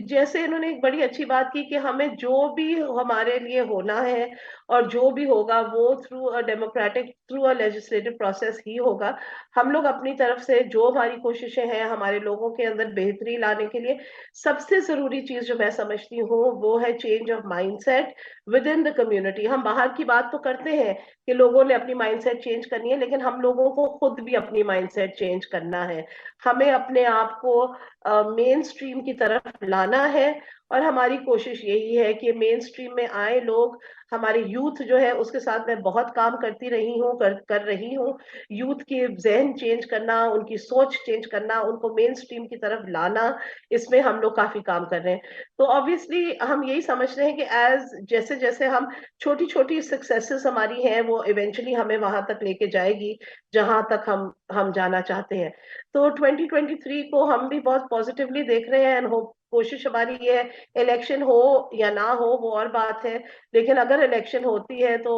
जैसे इन्होंने एक बड़ी अच्छी बात की कि हमें जो भी हमारे लिए होना है और जो भी होगा वो through a democratic, through a legislative process ही होगा। हम लोग अपनी तरफ से जो हमारी कोशिशें हैं हमारे लोगों के अंदर बेहतरी लाने के लिए, सबसे जरूरी चीज जो मैं समझती हूँ वो है change of mindset with in the community. हम बाहर की बात तो करते हैं कि लोगों ने अपनी माइंडसेट चेंज करनी है, लेकिन हम लोगों को खुद भी अपनी माइंडसेट चेंज करना है। हमें अपने आप को मेन स्ट्रीम की तरफ लाना है, और हमारी कोशिश यही है कि मेन स्ट्रीम में आए लोग। हमारे यूथ जो है उसके साथ मैं बहुत काम करती रही हूँ, कर रही हूँ। यूथ के जहन चेंज करना, उनकी सोच चेंज करना, उनको मेन स्ट्रीम की तरफ लाना, इसमें हम लोग काफी काम कर रहे हैं। तो ऑब्वियसली हम यही समझ रहे हैं कि एज जैसे जैसे हम छोटी छोटी सक्सेसेस हमारी हैं, वो इवेंचुअली हमें वहां तक लेके जाएगी जहां तक हम जाना चाहते हैं। तो 2023 को हम भी बहुत पॉजिटिवली देख रहे हैं, एंड होप, कोशिश हमारी ये है, इलेक्शन हो या ना हो वो और बात है, लेकिन अगर इलेक्शन होती है तो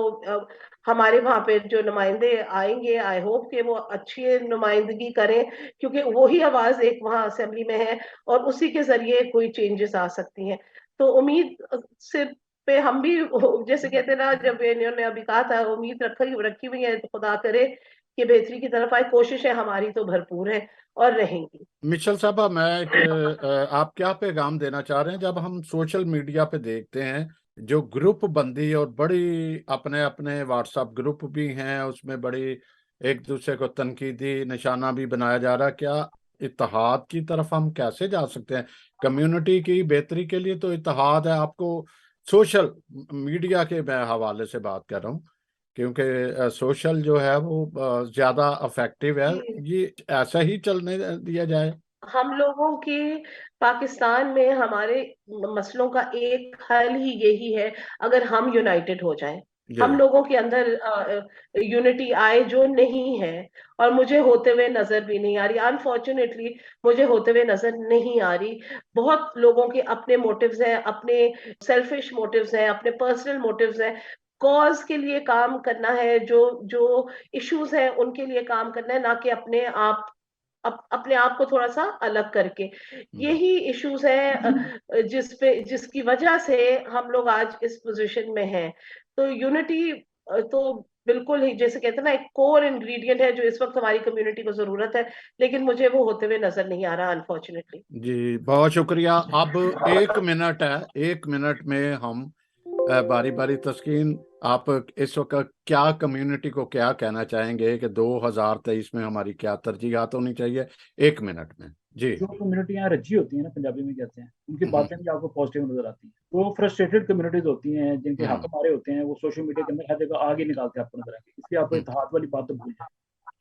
हमारे वहां पे जो नुमाइंदे आएंगे, आई होप कि वो अच्छी नुमाइंदगी करें, क्योंकि वही आवाज एक वहां असेंबली में है और उसी के जरिए कोई चेंजेस आ सकती हैं। तो उम्मीद से पे हम भी, जैसे कहते हैं ना, जब इन्होंने अभी कहा था, उम्मीद रखी रखी हुई है, तो खुदा करे ये बेहतरी की तरफ आए। कोशिशें हमारी तो भरपूर है और रहेंगी। मिशेल साहबा, मैं आप क्या पैगाम देना चाह रहे हैं जब हम सोशल मीडिया पे देखते हैं जो ग्रुप बंदी और बड़ी अपने अपने व्हाट्सएप ग्रुप भी हैं, उसमें बड़ी एक दूसरे को तनकीदी निशाना भी बनाया जा रहा है। क्या इत्तेहाद की तरफ हम कैसे जा सकते हैं? कम्युनिटी की बेहतरी के लिए तो इत्तेहाद है। आपको सोशल मीडिया के मैं हवाले से बात कर रहा हूँ, क्योंकि सोशल जो है वो ज्यादा अफेक्टिव है। जी, ये ऐसा ही चलने दिया जाए? हम लोगों की पाकिस्तान में हमारे मसलों का एक हल ही यही है, अगर हम यूनाइटेड हो जाएं, जी। हम लोगों के अंदर यूनिटी आए, जो नहीं है। और मुझे होते हुए नजर भी नहीं आ रही, अनफॉर्चुनेटली मुझे होते हुए नजर नहीं आ रही। बहुत लोगों के अपने मोटिव्स हैं, अपने सेल्फिश मोटिव्स हैं, अपने पर्सनल मोटिव्स हैं। कॉज के लिए काम करना है, जो जो इश्यूज हैं उनके लिए काम करना है, ना कि अपने आप को थोड़ा सा अलग करके। यही इश्यूज है जिसकी वजह से हम लोग आज इस पोजीशन में हैं। तो यूनिटी तो बिल्कुल ही, जैसे कहते हैं ना, एक कोर इंग्रेडिएंट है जो इस वक्त हमारी कम्युनिटी को जरूरत है, लेकिन मुझे वो होते हुए नजर नहीं आ रहा, अनफॉर्चुनेटली। जी, बहुत शुक्रिया। अब 1 मिनट है, 1 मिनट में हम बारी बारी तस्कीन, आप इस वक्त क्या कम्युनिटी को क्या कहना चाहेंगे कि 2023 में हमारी क्या तरजीहात होनी चाहिए? 1 मिनट में जी। जो कम्युनिटी यहाँ रजी होती है ना, पंजाबी में कहते हैं, उनकी हम्म, बातें भी आपको पॉजिटिव नजर आती हैं। तो फ्रस्ट्रेटेड कम्युनिटीज होती हैं जिनके हक हम्म, मारे होते हैं, वो सोशल मीडिया के अंदर हर जगह आगे निकालते हैं आपको नजर आएंगे। इसलिए आपको हम्म। इत्तेहाद वाली बात तो भूल जाए,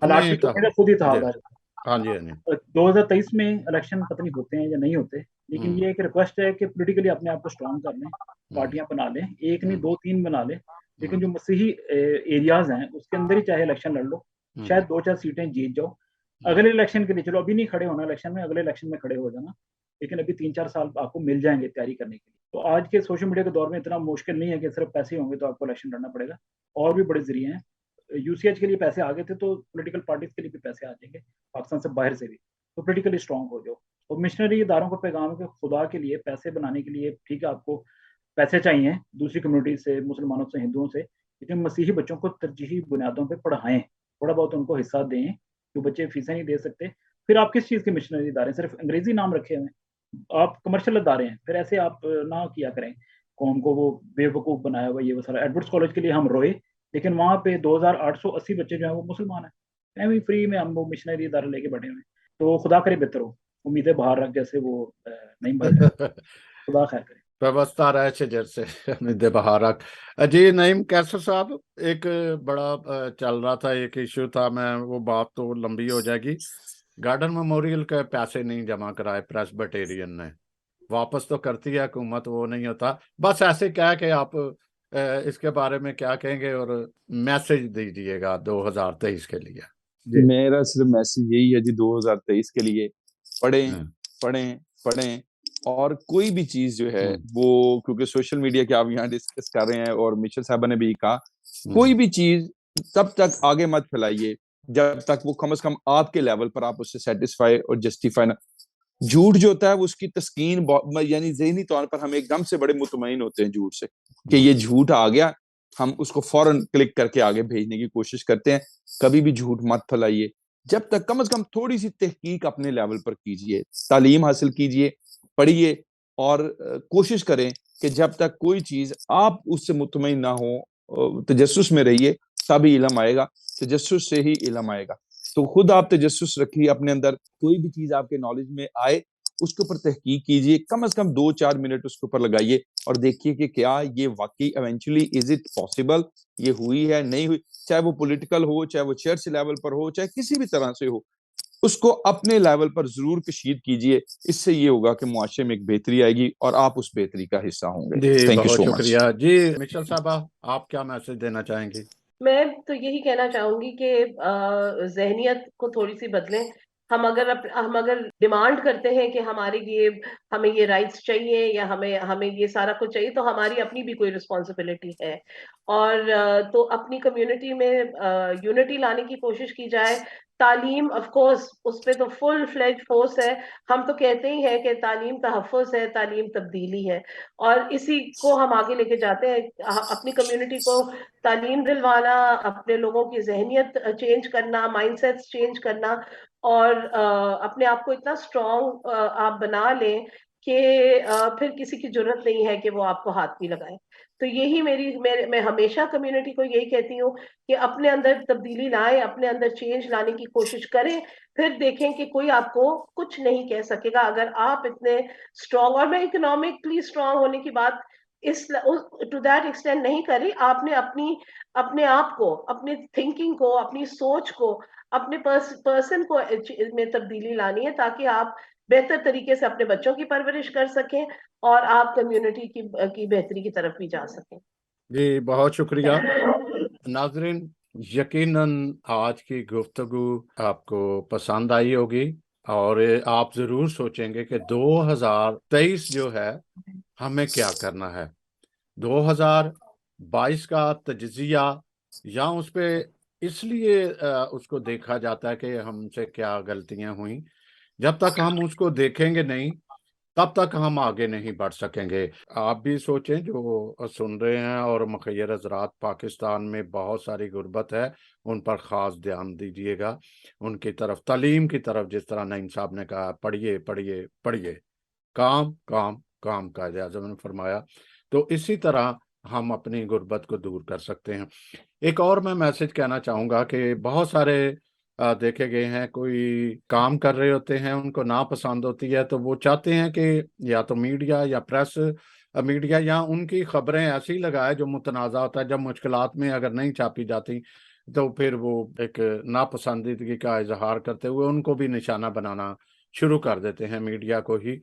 हालात नहीं ठीक था। होते हैं, खुद ही जी। इत्तेहाद आ जाता हाँ जी, हाँ जी। है। 2023 में इलेक्शन पता नहीं होते हैं या नहीं होते, लेकिन हम्म, ये एक रिक्वेस्ट है कि पोलिटिकली अपने आप को स्ट्रॉन्ग कर लें, हम्म, पार्टियां बना लें, एक नहीं हम्म, दो तीन बना लें। लेकिन हम्म, जो मसीही एरियाज हैं उसके अंदर ही चाहे इलेक्शन लड़ लो, हम्म, शायद 2-4 सीटें जीत जाओ। हम्म। अगले इलेक्शन के लिए चलो, अभी नहीं खड़े होना इलेक्शन में, अगले इलेक्शन में खड़े हो जाना, लेकिन अभी 3-4 साल आपको मिल जाएंगे तैयारी करने के लिए। तो आज के सोशल मीडिया के दौर में इतना मुश्किल नहीं है कि सिर्फ पैसे होंगे तो आपको इलेक्शन लड़ना पड़ेगा। और भी बड़े जरिए हैं। यूसीएच के लिए पैसे आ गए थे, तो पॉलिटिकल पार्टीज के लिए भी पैसे आ जाएंगे, पाकिस्तान से बाहर से भी। तो पोलिटिकली स्ट्रांग हो जाओ। और मिशनरी इदारों को पैगाम है कि खुदा के लिए पैसे बनाने के लिए, ठीक है, आपको पैसे चाहिए दूसरी कम्युनिटी से, मुसलमानों से, हिंदुओं से, लेकिन मसीही बच्चों को तरजीही बुनियादों पर पढ़ाएं, थोड़ा बहुत उनको हिस्सा दें। जो बच्चे फीसें नहीं दे सकते, फिर आप किस चीज़ के मिशनरी इदारे, सिर्फ अंग्रेजी नाम रखे हुए हैं, आप कमर्शियल इदारे हैं, फिर ऐसे आप ना किया करें। कौम को वो बेवकूफ़ बनाया हुआ, ये वो सारा। एडवर्ड्स कॉलेज के लिए हम रोए, लेकिन वहाँ पे 2880 बच्चे जो हैं वो मुसलमान हैं। फैमिली फ्री में हम वो मिशनरी इदारे लेके बैठे हुए हैं। तो खुदा करे बेहतर हो, उम्मीदें बाहर रख, जैसे वो नहीं भाई रहे। खुदा खैर करे। व्यवस्था रहे शजर से निदे बहारक। जी नईम कैसर साहब, एक बड़ा चल रहा था, एक इशू था, मैं वो बात तो लंबी हो जाएगी। गार्डन मेमोरियल के पैसे नहीं जमा कराए प्रेस्बिटेरियन ने, वापस तो करती है हुकूमत, वो नहीं होता। बस ऐसे क्या कि आप इसके बारे में क्या कहेंगे और मैसेज दीजिएगा 2023 के लिए? जी। मेरा सिर्फ मैसेज यही है जी, 2023 के लिए पढ़ें, हम्म, पढ़ें, पढ़ें। और कोई भी चीज जो है हम्म, वो, क्योंकि सोशल मीडिया के आप यहाँ डिस्कस कर रहे हैं और मिशेल साहब ने भी कहा, कोई हम्म, भी चीज तब तक आगे मत फैलाइए जब तक वो कम से कम आपके लेवल पर आप उससे सेटिस्फाई और जस्टिफाई ना। झूठ जो होता है वो उसकी तस्कीन यानी ज़हनी तौर पर हम एकदम से बड़े मुतमईन होते हैं झूठ से, कि ये झूठ आ गया, हम उसको फौरन क्लिक करके आगे भेजने की कोशिश करते हैं। कभी भी झूठ मत फैलाइए, जब तक कम से कम थोड़ी सी तहकीक अपने लेवल पर कीजिए, तालीम हासिल कीजिए, पढ़िए, और कोशिश करें कि जब तक कोई चीज आप उससे मुतमईन ना हो, तजस्सुस में रहिए, तभी इल्म आएगा, तजस्सुस से ही इल्म आएगा। तो खुद आप तजस्सुस रखिए अपने अंदर, कोई भी चीज आपके नॉलेज में आए उसके ऊपर तहकीक कीजिए, कम से कम 2-4 मिनट उसके ऊपर लगाइए और देखिए कि क्या ये वाकई इवेंचुअली इज इट पॉसिबल, ये हुई है नहीं हुई। चाहे वो पॉलिटिकल हो, चाहे वो चर्च लेवल पर हो, चाहे किसी भी तरह से हो, उसको अपने लेवल पर जरूर कशीद कीजिए। इससे ये होगा कि मुआशरे में एक बेहतरी आएगी और आप उस बेहतरी का हिस्सा होंगे। जी, थैंक यू बहुत सो मच। शुक्रिया जी। मिशेल साहबा, आप क्या मैसेज देना चाहेंगे? मैं तो यही कहना चाहूंगी कि जहनियत को थोड़ी सी बदलें। हम अगर डिमांड करते हैं कि हमारे लिए, हमें ये राइट्स चाहिए या हमें हमें ये सारा कुछ चाहिए, तो हमारी अपनी भी कोई रिस्पॉन्सिबिलिटी है। और तो अपनी कम्युनिटी में यूनिटी लाने की कोशिश की जाए, तालीम ऑफ कोर्स उस पे तो फुल फ्लेज फोर्स है। हम तो कहते ही हैं कि तालीम तहफ़्फ़ुज़ है, तालीम तब्दीली है, और इसी को हम आगे लेके जाते हैं। अपनी कम्युनिटी को तालीम दिलवाना, अपने लोगों की जहनियत चेंज करना, माइंडसेट्स चेंज करना, और अपने आप को इतना स्ट्रॉन्ग आप बना लें कि फिर किसी की जरूरत नहीं है कि वो आपको हाथ भी लगाए। तो यही मैं हमेशा कम्युनिटी को यही कहती हूँ कि अपने अंदर तब्दीली लाएं, अपने अंदर चेंज लाने की कोशिश करें, फिर देखें कि कोई आपको कुछ नहीं कह सकेगा अगर आप इतने स्ट्रांग। और मैं इकोनॉमिकली स्ट्रांग होने की बात इस टू दैट एक्सटेंड नहीं करी। आपने अपने आप को, अपनी थिंकिंग को, अपनी सोच को, अपने पर्सन को में तब्दीली लानी है, ताकि आप बेहतर तरीके से अपने बच्चों की परवरिश कर सकें और आप कम्युनिटी की बेहतरी की तरफ भी जा सकें। जी बहुत शुक्रिया नाजरीन। यकीनन आज की गुफ्तगू आपको पसंद आई होगी और आप जरूर सोचेंगे कि 2023 जो है हमें क्या करना है। 2022 का तजिया या उस पे इसलिए उसको देखा जाता है कि हमसे क्या गलतियां हुई। जब तक हम उसको देखेंगे नहीं तब तक हम आगे नहीं बढ़ सकेंगे। आप भी सोचें जो सुन रहे हैं, और मुखय्यर हज़रात, पाकिस्तान में बहुत सारी गुर्बत है, उन पर ख़ास ध्यान दीजिएगा। उनकी तरफ, तालीम की तरफ, जिस तरह नईम साहब ने कहा, पढ़िए पढ़िए पढ़िए, काम काम काम का आज़म ने फरमाया। तो इसी तरह हम अपनी गुर्बत को दूर कर सकते हैं। एक और मैं मैसेज कहना चाहूँगा कि बहुत सारे देखे गए हैं, कोई काम कर रहे होते हैं, उनको नापसंद होती है, तो वो चाहते हैं कि या तो मीडिया या प्रेस मीडिया या उनकी खबरें ऐसी लगाए जो मुतनाज़ा होता है। जब मुश्किलात में अगर नहीं छापी जाती तो फिर वो एक नापसंदीदगी का इजहार करते हुए उनको भी निशाना बनाना शुरू कर देते हैं, मीडिया को ही।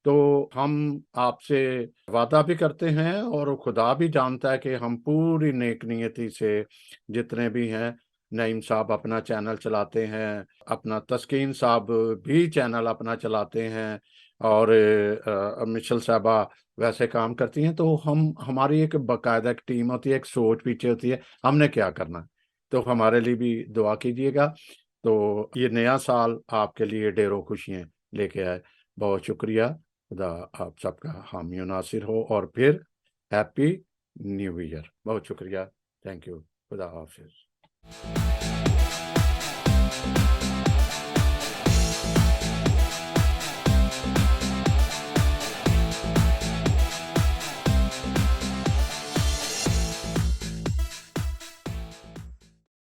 तो हम आपसे वादा भी करते हैं और खुदा भी जानता है कि हम पूरी नेक नियति से, जितने भी हैं, नईम साहब अपना चैनल चलाते हैं, अपना तस्कीन साहब भी चैनल अपना चलाते हैं, और मिशल साहबा वैसे काम करती हैं। तो हमारी एक बाकायदा एक टीम होती है, एक सोच पीछे होती है हमने क्या करना। तो हमारे लिए भी दुआ कीजिएगा। तो ये नया साल आपके लिए ढेरों खुशियाँ लेके आए। बहुत शुक्रिया। खुदा आप सबका हामी नासिर हो, और फिर हैप्पी न्यू ईयर। बहुत शुक्रिया। Thank you. खुदा हाफिज।